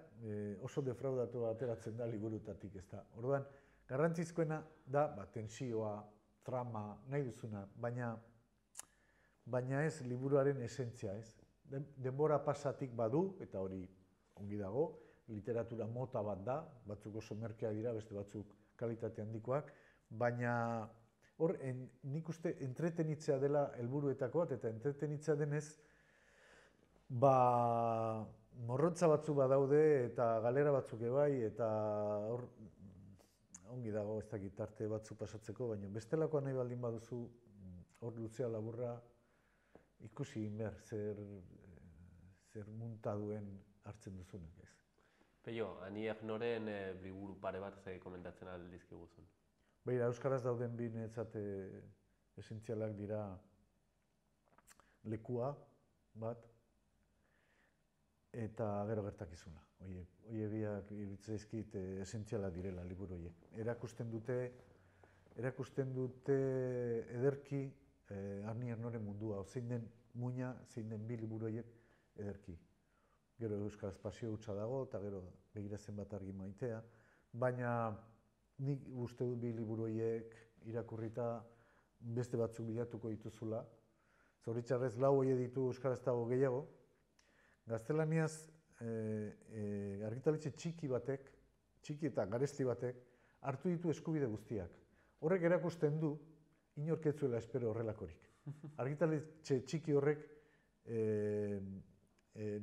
oso defraudatu ateratzen da liburutatik, ez da. Orduan, garrantzizkoena da, tensioa, trama, nahi duzuna, baina ez liburuaren esentzia, ez. Denbora pasatik badu, eta hori ongi dago, literatura mota bat da, batzuk oso merkeak dira, beste batzuk kalitate handikoak, baina hor, nik uste entretenitzea dela helburuetako bat, eta entretenitzea denez, morrontza batzuk badaude, eta galera batzuk ebai, eta hor, ongi dago ez dakit tarte batzuk pasatzeko, baina bestelakoa nahi baldin baduzu, hor luzea laburra, ikusi behar zer munta duen hartzen duzunak ez. Peio, Ani Ernoren liburu pare bat komentatzen aldizkiguzun. Beira, euskaraz dauden bi niretzat esentzialak dira lekua bat eta gero gertakizuna. Oie biak iritzaizkit esentzialak direla liburu horiek. Erakusten dute ederki Ani Ernoren mundua, zein den muina, zein den bi liburu horiek ederki. Gero euskaraz pasio hutsa dago eta gero begiratzen bat argi maitea, baina nik uste dut bi liburu horiek irakurrita beste batzuk bilatuko dituzula. Zoritxarrez 4 horiek ditu euskaraz dago gehiago. Gaztelaniaz argitaletxe txiki eta garesti batek, hartu ditu eskubide guztiak. Horrek erakusten du, inork ez zuela espero horrelakorik. Argitaletxe txiki horrek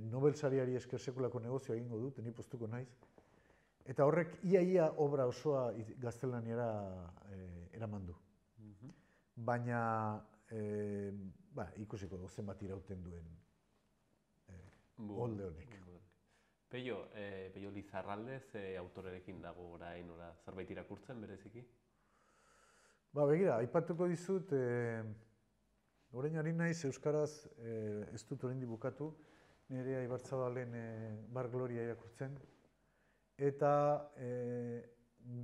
Nobel sariari esker sekulako negozioa egingo du, ni poztuko naiz. Eta horrek ia obra osoa gaztelaniara eraman du. Baina ikusiko du zenbat irauten duen holde honek. Peio Lizarralde autorerekin dago orain zerbait irakurtzen bereziki? Begira, aipatuko dizut, orain ari naiz euskaraz ez dut oraindik bukatu, nire Ibarzabalen Bar Gloria irakurtzen, eta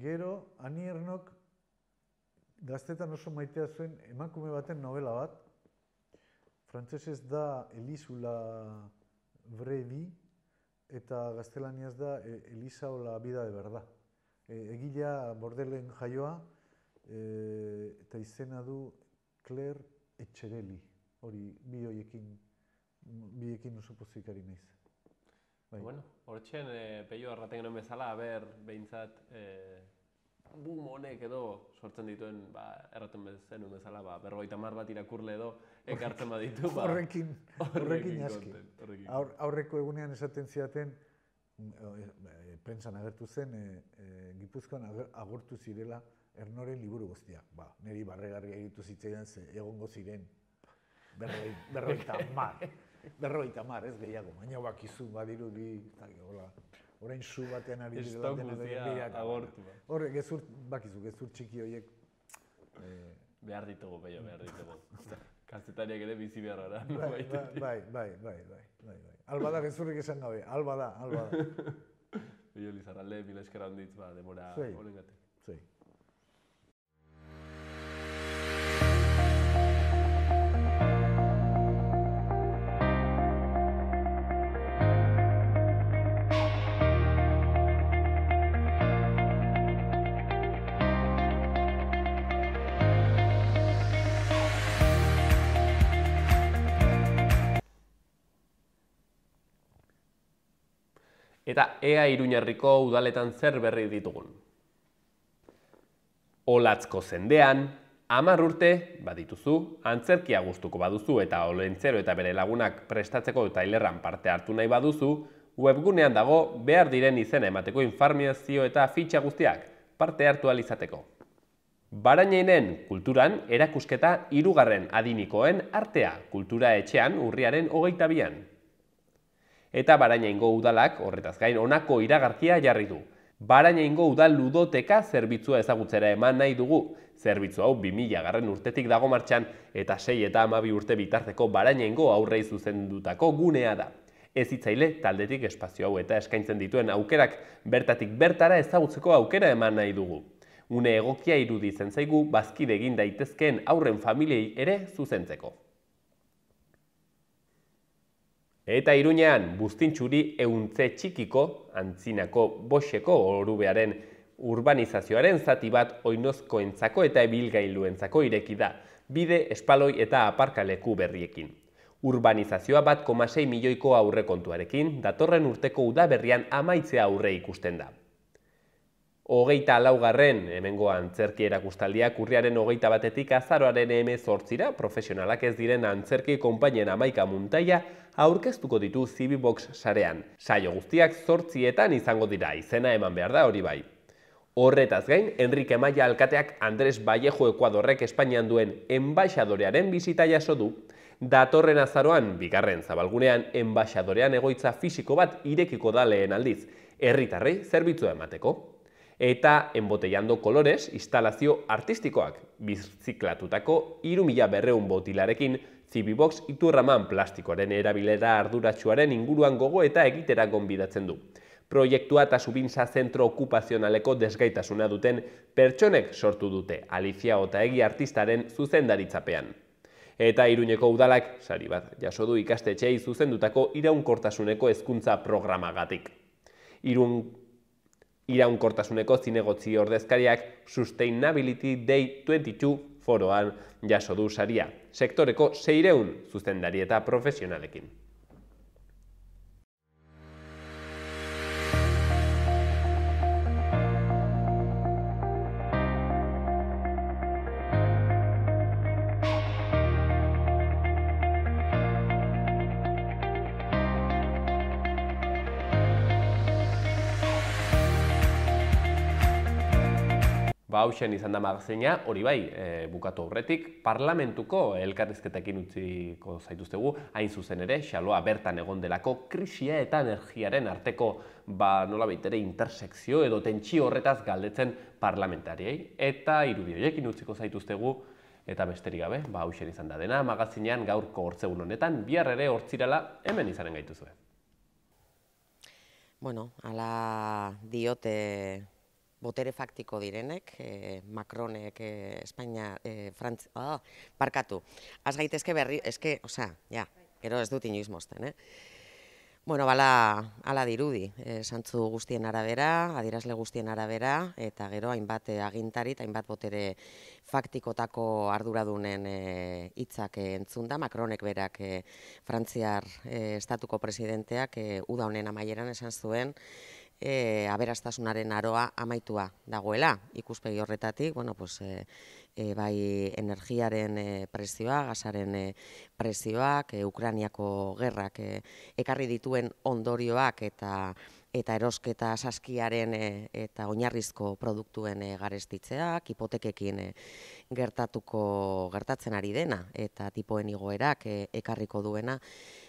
gero Ani Ernok gaztetan oso maitea zuen emakume baten novela bat, frantsesez da Elisa la Brevi, eta gaztelaniaz da Elisa o la vida de verdad. Egilea Bordelen jaioa, eta izena du Claire Etxereli, hori biekin oso pozikari naiz. Bueno, hortxen, Peio erraten genuen bezala, behintzat, boom honek edo sortzen dituen, erraten zenuen bezala, 50 bat irakurle edo ekartzen baditu. Horrekin aski. Aurreko egunean esaten zidaten, prentsan agertu zen, Gipuzkoan agortu zirela Ernoren liburu guztiak. Niri barregarria egitu zitzaidan egongo ziren 50, ez gehiago. Baina bakizu badirudi, orain zu batean ari direla dena begiak. Horrek gezur txiki horiek. Behar ditugu, Peio, behar ditugu. Kazetariak ere bizi beharra. Bai. Alba da gezurrik esan gabe, alba da. Peio Lizarralde, mila esker handitz, demora honengatik. Eta ea Iruñerriko udaletan zer berri ditugun. Olatzko zendean, 10 urte badituzu, antzerkia gustuko baduzu eta Olentzero eta bere lagunak prestatzeko tailerran parte hartu nahi baduzu, webgunean dago behar diren izena emateko informazio eta fitxa guztiak parte hartu ahal izateko. Barañainen kulturan erakusketa 3. adinikoen artea kultura etxean urriaren 22an. Eta Barañaingo udalak horretaz gain honako iragarkia jarri du. Barañaingo udal ludoteka zerbitzua ezagutzera eman nahi dugu. Zerbitzu hau 2000 urtetik dago martxan eta 6 eta 12 urte bitarteko Barañaingo aurrei zuzendutako gunea da. Hezitzaile taldetik espazio hau eta eskaintzen dituen aukerak bertatik bertara ezagutzeko aukera eman nahi dugu. Une egokia iruditzen zaigu bazkide egin daitezkeen haurren familiei ere zuzentzeko. Eta Iruñean, Buztintxuri euntze txikiko, antzinako boxeko orubearen urbanizazioaren zati bat oinozkoentzako eta ibilgailuentzako ireki da, bide, espaloi eta aparkaleku berriekin. Urbanizazioa 1,6 milioiko aurrekontuarekin, datorren urteko udaberrian amaitzea aurre ikusten da. 24. hemengo antzerki erakustaldiak urriaren 21etik azaroaren 18ra profesionalak ez diren antzerki konpainien 11 muntaia aurkeztuko ditu Zibibox sarean. Saio guztiak 8etan izango dira, izena eman behar da hori bai. Horretaz gain, Enrique Maia alkateak Andres Vallejo Ekuadorrek Espainian duen enbaixadorearen bisita jaso du. Datorren azaroan, 2. zabalgunean, enbaixadorean egoitza fisiko bat irekiko da lehen aldiz, herritarrei zerbitzua emateko. Eta Embotellando Colores instalazio artistikoak birziklatutako 3200 botilarekin Zibibox Iturraman plastikoaren erabilera arduratsuaren inguruan gogo eta egitera gonbidatzen du. Proiektua eta Subintza zentro okupazionaleko desgaitasuna duten pertsonek sortu dute Alicia Otaegi artistaren zuzendaritzapean. Eta Iruñeko udalak sari bat jaso du ikastetxeei zuzendutako iraunkortasuneko hezkuntza programagatik. Iraunkortasuneko zinegotzi ordezkariak Sustainability Day 22 foroan jaso du saria, sektoreko 600 zuzendari eta profesionalekin. Hauxen izan da magazina, hori bai, bukatu aurretik, parlamentuko elkarrizketekin utziko zaituztegu, hain zuzen ere, xaloa bertan egon delako krisia eta energiaren arteko nolabait ere intersekzio edo tentsio horretaz galdetzen parlamentariei. Eta irudi horiekin utziko zaituztegu, eta besterik gabe, hauxen izan da dena, magazinean gaurko hortzegun honetan, bihar ere hortzirala hemen izanen gaituzue. Bueno, ala diote botere faktiko direnek, Macronek, Espainia, Frantzia, barkatu. Az gaitezke berri, gero ez dut inoiz mozten, Bueno, ala dirudi, santzu guztien arabera, adierazle guztien arabera, eta gero hainbat agintari, hainbat botere faktikotako arduradunen hitzak entzun da, Macronek berak Frantziar estatuko presidenteak uda honen amaieran esan zuen, aberastasunaren aroa amaitua dagoela. Ikuspegi horretatik, bai energiaren prezioa, gasaren prezioak, Ukrainiako gerrak ekarri dituen ondorioak eta erosketa saskiaren eta oinarrizko produktuen garestitzeak, hipotekekin gertatzen ari dena eta tipoen igoerak ekarriko duena,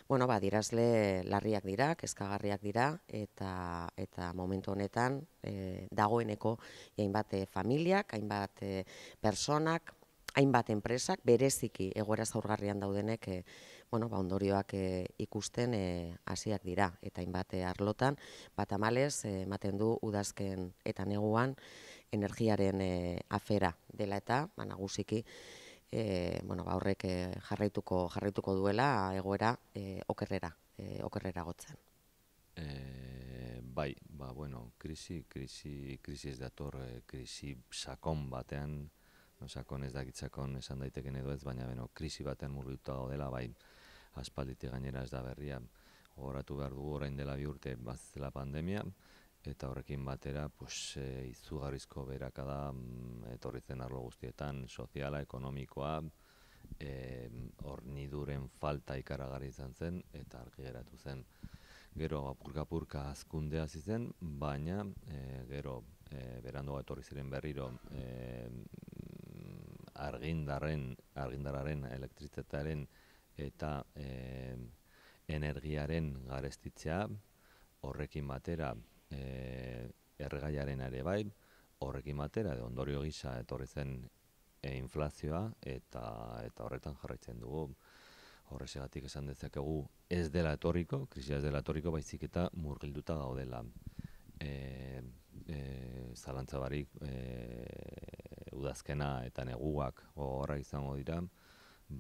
adierazle larriak dira, kezkagarriak dira, eta momentu honetan dagoeneko hainbat familiak, hainbat personak, hainbat enpresak, bereziki egoera zaurgarrian daudenek ondorioak ikusten hasiak dira. Eta hainbat arlotan, tamalez, ematen du udazken eta neguan energiaren afera dela eta, nagusiki, horrek jarraituko duela egoera okerrera gotzen. Bai, krisi ez dator, krisi sakon batean, sakon ez dakitzakon esan daiteken edo ez, baina krisi batean murgilduta gaudela, bai, aspalditik gainera ez da berria, Gogoratu behar dugu orain dela 2 urte bazela pandemia, eta horrekin batera izugarrizko beherakada etorri zen arlo guztietan, soziala, ekonomikoa, horniduren falta ikaragarri izan zen, eta argi geratu zen. Gero apurka-apurka hazkundea hasi zen, baina gero beranduago etorri ziren berriro argindarraren, elektrizitatearen eta energiaren garestitzea, horrekin batera erregaiaren ere bai, horrekin batera ondorio gisa etorri zen inflazioa eta horretan jarraitzen dugu. Horrexegatik esan dezakegu ez dela etorriko, krisia ez dela etorriko, baizik eta murgilduta gaudela. Zalantza barik udazkena eta neguak gogorra izango dira,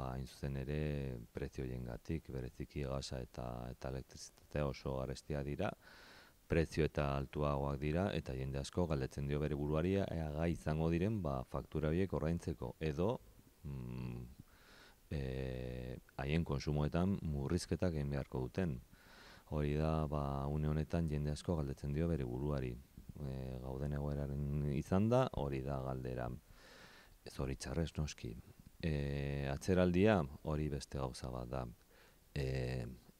hain zuzen ere prezio horiengatik, bereziki gasa eta elektrizitatea oso garestia dira, prezio eta altuagoak dira, eta jende asko galdetzen dio bere buruari ea gai izango diren faktura horiek ordaintzeko, edo haien konsumoetan murrizketak egin beharko duten. Hori da, une honetan jende asko galdetzen dio bere buruari. Gauden egoeraren izan da, hori da galdera. Zoritxarrez noski. Atzeraldia hori beste gauza bat da.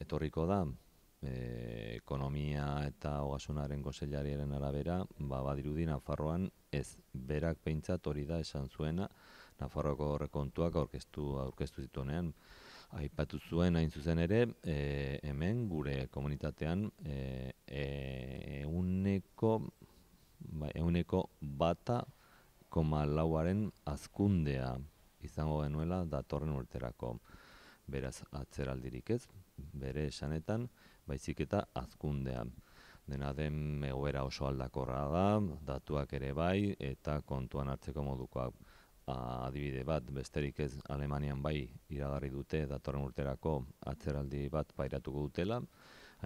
Etorriko da, ekonomia eta ogasunaren kontseilariaren arabera, badirudi Nafarroan ez, berak behintzat hori da esan zuena, Nafarroako aurrekontuak aurkeztu zituenean. Aipatu zuen hain zuzen ere, hemen gure komunitatean ehuneko 1,4aren hazkundea izango genuela datorren urterako. Beraz, atzeraldirik ez, bere esanetan, baizik eta hazkundea. Dena den egoera oso aldakorra da, datuak ere bai, eta kontuan hartzeko modukoak. Adibide bat, besterik ez, Alemanian bai iragarri dute datorren urterako atzeraldi bat pairatuko dutela,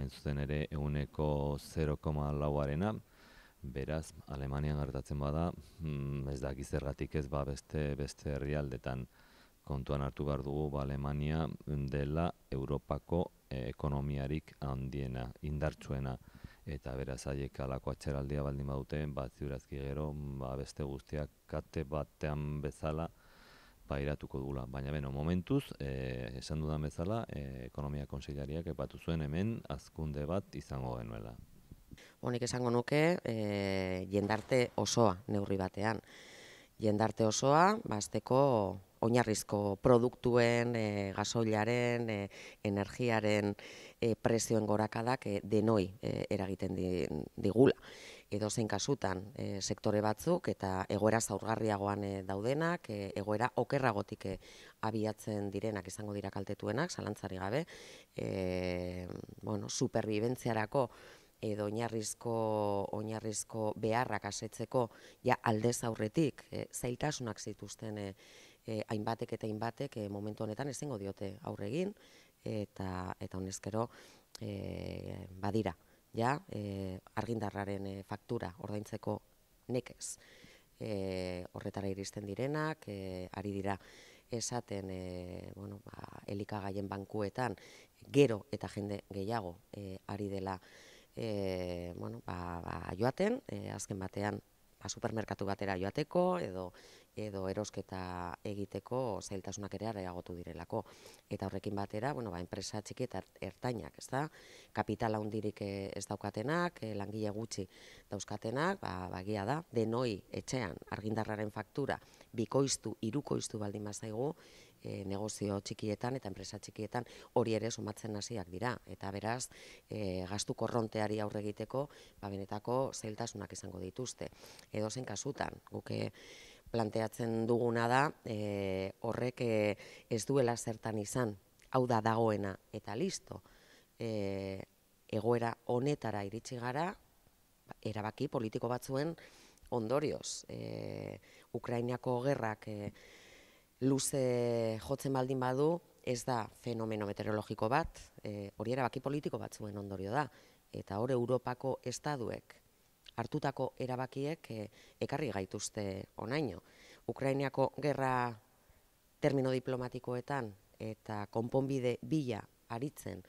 hain zuzen ere ehuneko 0,4arena, beraz, Alemanian gertatzen bada, ez da gizergatik ez beste herrialdetan kontuan hartu behar dugu, Alemania dela Europako ekonomiarik handiena, indartsuena, eta beraz haiek halako atzeraldia baldin badute, ziurazki gero beste guztiak kate batean bezala pairatuko dugula. Baina momentuz, esan dudan bezala, ekonomia kontseilariak epatu zuen hemen hazkunde bat izango genuela. Honik esango nuke, jendarte osoa neurri batean. Jendarte osoa, azteko oinarrizko produktuen, gasoilaren, energiaren prezioen gorakadak denoi eragiten digula. Edozein kasutan sektore batzuk eta egoera zaurgarriagoan daudenak, egoera okerragotik abiatzen direnak izango dira kaltetuenak, zalantzari gabe, superbibentziarako edo oinarrizko beharrak asetzeko aldez aurretik zailtasunak zituzten hainbatek eta hainbatek momentu honetan ezingo diote aurre egin, eta honezkero badira, argindarraren faktura ordaintzeko nekez horretara iristen direnak, ari dira esaten elikagaien bankuetan gero eta jende gehiago ari dela joaten, azken batean supermerkatu batera joateko edo erosketa egiteko zailtasunak ere areagotu direlako. Eta horrekin batera, enpresa txiki eta ertainak, kapital handirik ez daukatenak, langile gutxi dauzkatenak, egia da, denoi etxean argindarraren faktura bikoiztu, hirukoiztu baldin bazaigu, negozio txikietan eta enpresa txikietan hori ere sumatzen hasiak dira. Eta beraz, gastu korronteari aurre egiteko, benetako zailtasunak izango dituzte. Edozein kasutan, guke planteatzen duguna da, horrek ez duela zertan izan, hau da dagoena eta listo. Egoera honetara iritsi gara, erabaki politiko batzuen ondorioz. Ukrainako gerrak luze jotzen baldin badu, ez da fenomeno meteorologiko bat, hori erabaki politiko batzuen ondorio da. Eta hor Europako estaduek hartutako erabakiek ekarri gaituzte honaino. Ukrainiako gerra termino diplomatikoetan eta konponbide bila aritzen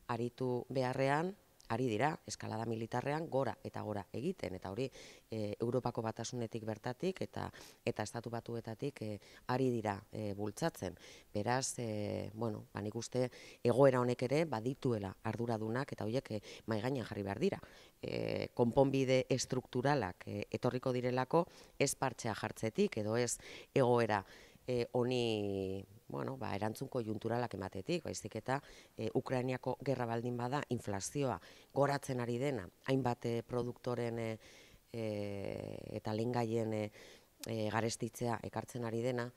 aritu beharrean, ari dira, eskalada militarrean gora eta gora egiten, eta hori Europako Batasunetik bertatik eta Estatu Batuetatik ari dira bultzatzen. Beraz, nik uste egoera honek ere badituela arduradunak eta horiek mahai gainean jarri behar dira. Konponbide estrukturalak etorriko direlako ez partxea jartzetik edo ez egoera honi erantzun konjunturalak ematetik, baizik eta Ukrainiako gerra baldin bada inflazioa goratzen ari dena, hainbat produktoren eta lehengaien garestitzea ekartzen ari dena,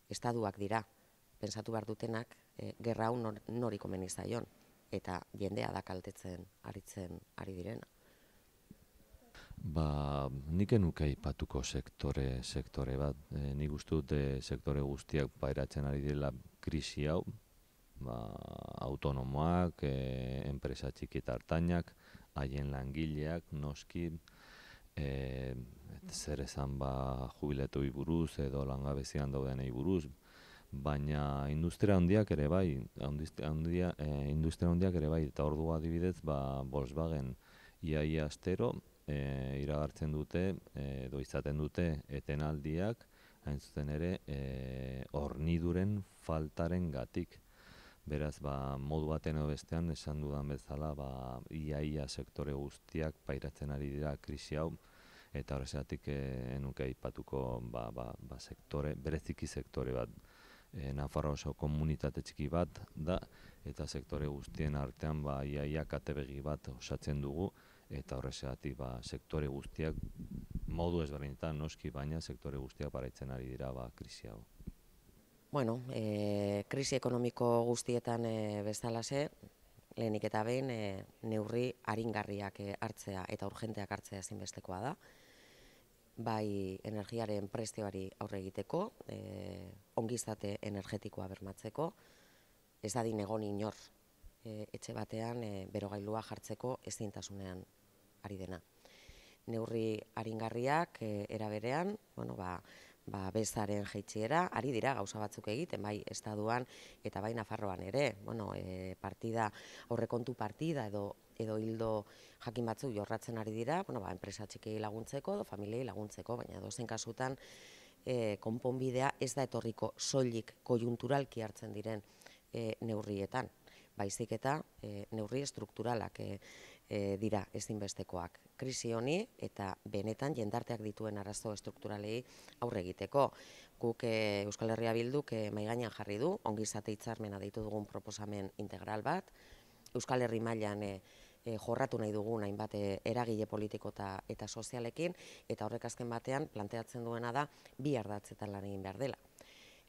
estatuak dira, pentsatu behar dutenak, gerra hau nori komeni zaion, eta jendea da kaltetzen aritzen ari direna. Nik enuke aipatuko sektore bat. Nik uste dut sektore guztiak pairatzen ari dela krisi hau, autonomoak, enpresa txiki eta ertainak, haien langileak, noski, zer esan jubiletoi buruz edo langabezian daudenei buruz, baina industria handiak ere bai, eta ordu adibidez, Volkswagen ia astero, iragartzen dute, edo izaten dute etenaldiak, hain zuzen ere, horniduren faltaren gatik. Beraz, modu baten edo bestean, esan dudan bezala, ia sektore guztiak pairatzen ari dira krisi hau, eta horrezatik enuke aipatuko bereziki sektore bat. Nafarroa oso komunitate txiki bat da, eta sektore guztien artean ia katebegi bat osatzen dugu, eta horrezatik sektore guztiak modu ezberdinetan noski, baina sektore guztiak paraitzen ari dira krisi hau. Krisi ekonomiko guztietan bezalase, lehenik eta behin neurri aringarriak hartzea eta urgenteak hartzea ezinbestekoa da. Bai energiaren prezioari aurre egiteko, ongizate energetikoa bermatzeko, ez dadin egon inor etxe batean berogailua jartzeko ezintasunean ari dena. Neurri aringarriak era berean, bezaren jaitsiera, ari dira gauza batzuk egiten, bai Estatuan eta bai Nafarroan ere, aurrekontu partida edo hildo jakin batzuk jorratzen ari dira, enpresa txikiei laguntzeko edo familiei laguntzeko, baina edozein kasutan konponbidea ez da etorriko soilik konjunturalki hartzen diren neurrietan, baizik eta neurri estrukturalak dira ezinbestekoak. Krisi honi eta benetan jendarteak dituen arazo estrukturalei aurre egiteko. Guk Euskal Herria Bilduk mahai gainean jarri du, ongizate hitzarmena deitu dugun proposamen integral bat, Euskal Herri mailan jorratu nahi dugun hainbat eragile politiko eta sozialekin, eta horrek azken batean planteatzen duena da bi ardatzetan lan egin behar dela.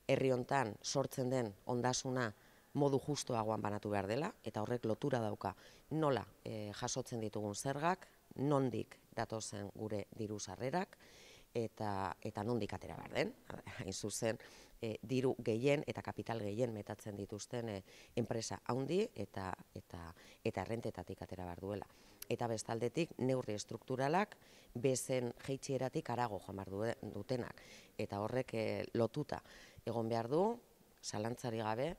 Herri hontan sortzen den ondasuna modu justuagoan banatu behar dela, eta horrek lotura dauka nola jasotzen ditugun zergak, nondik datozen gure diru sarrerak, eta nondik atera behar den. Hain zuzen, diru gehien eta kapital gehien metatzen dituzten enpresa handi eta errentetatik atera behar duela. Eta bestaldetik neurri estrukturalak bezen jaitsieratik harago joan behar dutenak. Eta horrek lotuta egon behar du, zalantzari gabe,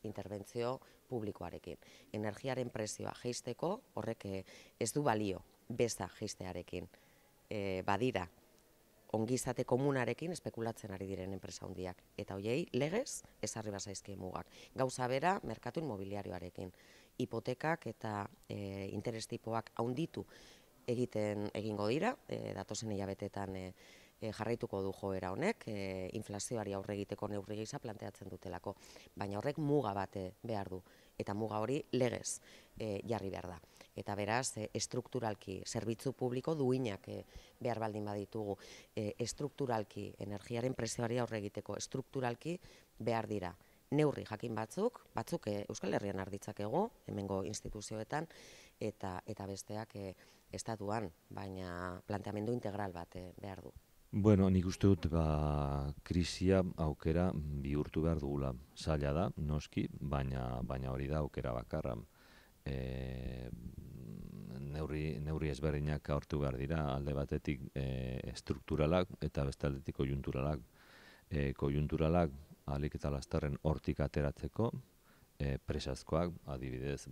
interbentzio publikoarekin. Energiaren prezioa jaisteko horrek ez du balio beza jaistearekin. Badira, ongizate komunarekin espekulatzen ari diren enpresa handiak. Eta hoiei legez ezarri bazaizkie mugak. Gauza bera merkatu inmobiliarioarekin. Hipotekak eta interes tipoak handitu egingo dira, datozen hilabetetan jarraituko du joera honek, inflazioari aurre egiteko neurri gisa planteatzen dutelako. Baina horrek muga bat behar du, eta muga hori legez jarri behar da. Eta beraz, estrukturalki, zerbitzu publiko duinak behar baldin baditugu, estrukturalki, energiaren prezioari aurre egiteko, estrukturalki behar dira. Neurri jakin batzuk Euskal Herrian arditzakegu, hemengo instituzioetan, eta besteak estatuan, baina planteamendu integral bat behar du. Nik uste dut krisia aukera bihurtu behar dugula. Zaila da, noski, baina hori da aukera bakarra. Neurri ezberdinak hartu behar dira, alde batetik estrukturalak eta bestaldetik konjunturalak. Konjunturalak ahalik eta lasterren hortik ateratzeko, presazkoak, adibidez,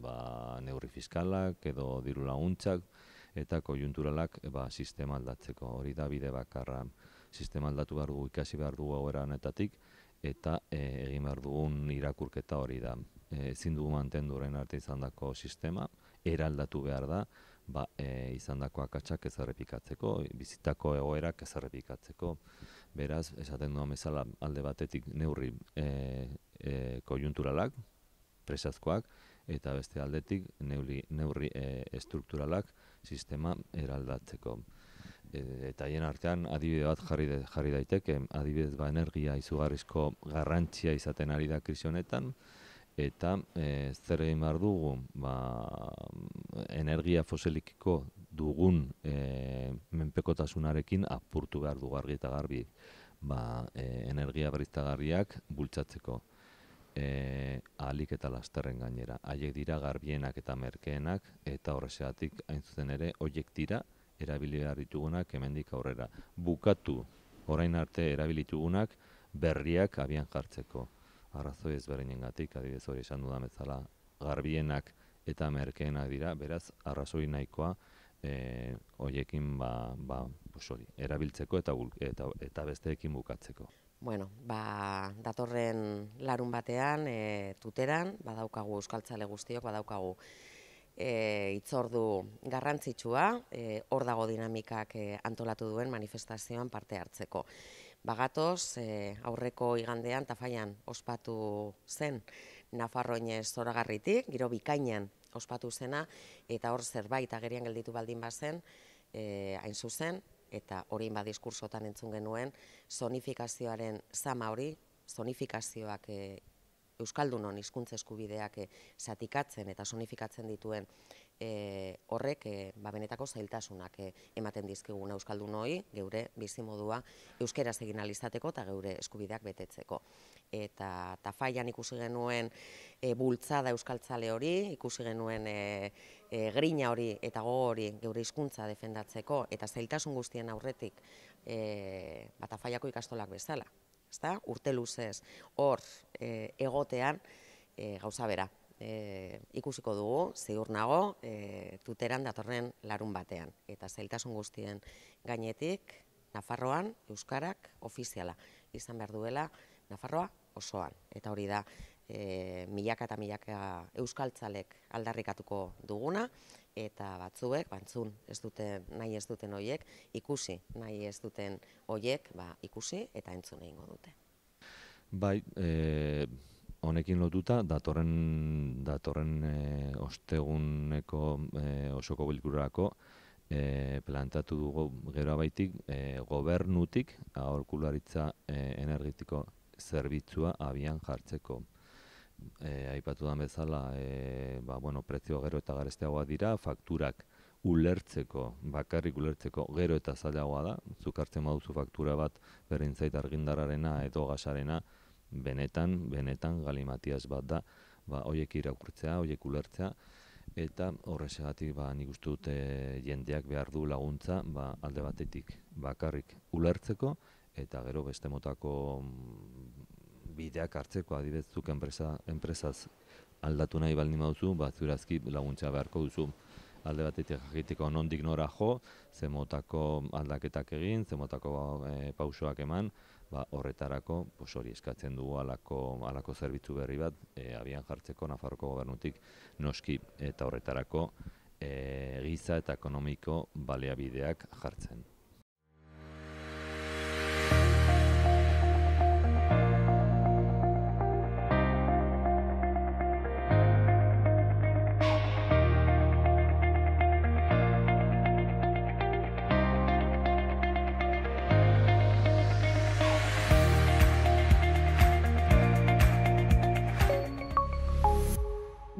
neurri fiskalak edo diru laguntzak, eta konjunturalak sistema aldatzeko. Hori da bide bakarra. Sistema aldatu behar dugu, ikasi behar dugu egoera honetatik, eta egin behar dugun irakurketa hori da. Ezin dugu mantendu orain arte izandako sistema, eraldatu behar da, izandako akatsak ez errepikatzeko, bizitako egoerak ez errepikatzeko. Beraz, esaten duan bezala alde batetik neurri konjunturalak, presazkoak, eta beste aldetik neurri estrukturalak sistema eraldatzeko. Eta hien artean adibide bat jarri daiteke, adibidez energia izugarrizko garrantzia izaten ari da krisi honetan, eta zer egin behar dugu, energia fosilikiko dugun menpekotasunarekin apurtu behar dugu argi eta garbi energia berriztagarriak bultzatzeko. Ahalik eta lasterren gainera. Haiek dira garbienak eta merkeenak, eta horrexegatik hain zuzen ere, horiek dira erabili behar ditugunak hemendik aurrera. Bukatu orain arte erabilitugunak berriak abian jartzeko. Arrazoi ezberdinengatik, adibidez hori esan dudan bezala, garbienak eta merkeenak dira, beraz, arrazoi nahikoa horiekin erabiltzeko eta besteekin bukatzeko. Bueno, datorren larun batean, Tuteran, badaukagu euskaltzale guztiok, badaukagu hitzordu garrantzitsua, hor dago dinamikak antolatu duen manifestazioan parte hartzeko. Bagatoz, aurreko igandean, Tafallan ospatu zen Nafarroinez zoragarritik, giro bikainan ospatu zena, eta hor zerbait agerian gelditu baldin bazen, hain zuzen, eta horiin diskursotan entzun genuen, zonifikazioaren zama hori, zonifikazioak Euskaldunon hizkuntza eskubideak zatikatzen eta zonifikatzen dituen horrek benetako zailtasunak ematen dizkigun Euskaldunoi, geure bizimodua euskeraz egin ahal izateko eta geure eskubideak betetzeko. Eta Tafallan ikusi genuen bultzada euskaltzale hori, ikusi genuen grina hori eta gogo hori geure hizkuntza defendatzeko eta zailtasun guztien aurretik Tafallako ikastolak bezala. Urte luzez hor egotean gauza bera. Ikusiko dugu, ziur nago, Tuteran datorren larun batean. Eta zailtasun guztien gainetik, Nafarroan euskarak ofiziala izan behar duela Nafarroa osoan. Eta hori da milaka eta milaka euskaltzalek aldarrikatuko duguna, eta batzuek, nahi ez duten horiek, ikusi nahi ez duten horiek, ikusi eta entzun egingo dute. Bai, honekin lotuta, datorren osteguneko osoko bilkurarako planteatu dugu gero baitik gobernutik aholkularitza energetiko zerbitzua abian jartzeko. Aipatu da bezala, prezio gero eta garestiagoa dira, fakturak bakarrik ulertzeko gero eta zailagoa da. Zuk hartzen baduzu faktura bat berentzait argindarrarena edo gasarena, benetan galimatiaz bat da, horiek irakurtzea, horiek ulertzea, eta horrexegatik nik uste dut jendeak behar du laguntza alde batetik bakarrik ulertzeko, eta gero beste motako bideak hartzeko, adibidez zuk enpresaz aldatu nahi baldin baduzu, zurazki laguntza beharko duzu. Alde batetik jakiteko nondik nora jo, ze motako aldaketak egin, ze motako pausoak eman, horretarako hori eskatzen dugu halako zerbitzu berri bat abian jartzeko Nafarroko gobernutik noski, eta horretarako giza eta ekonomiko baliabideak jartzen.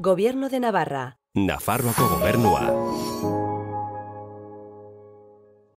Gobierno de Navarra. Nafarroako gobernua.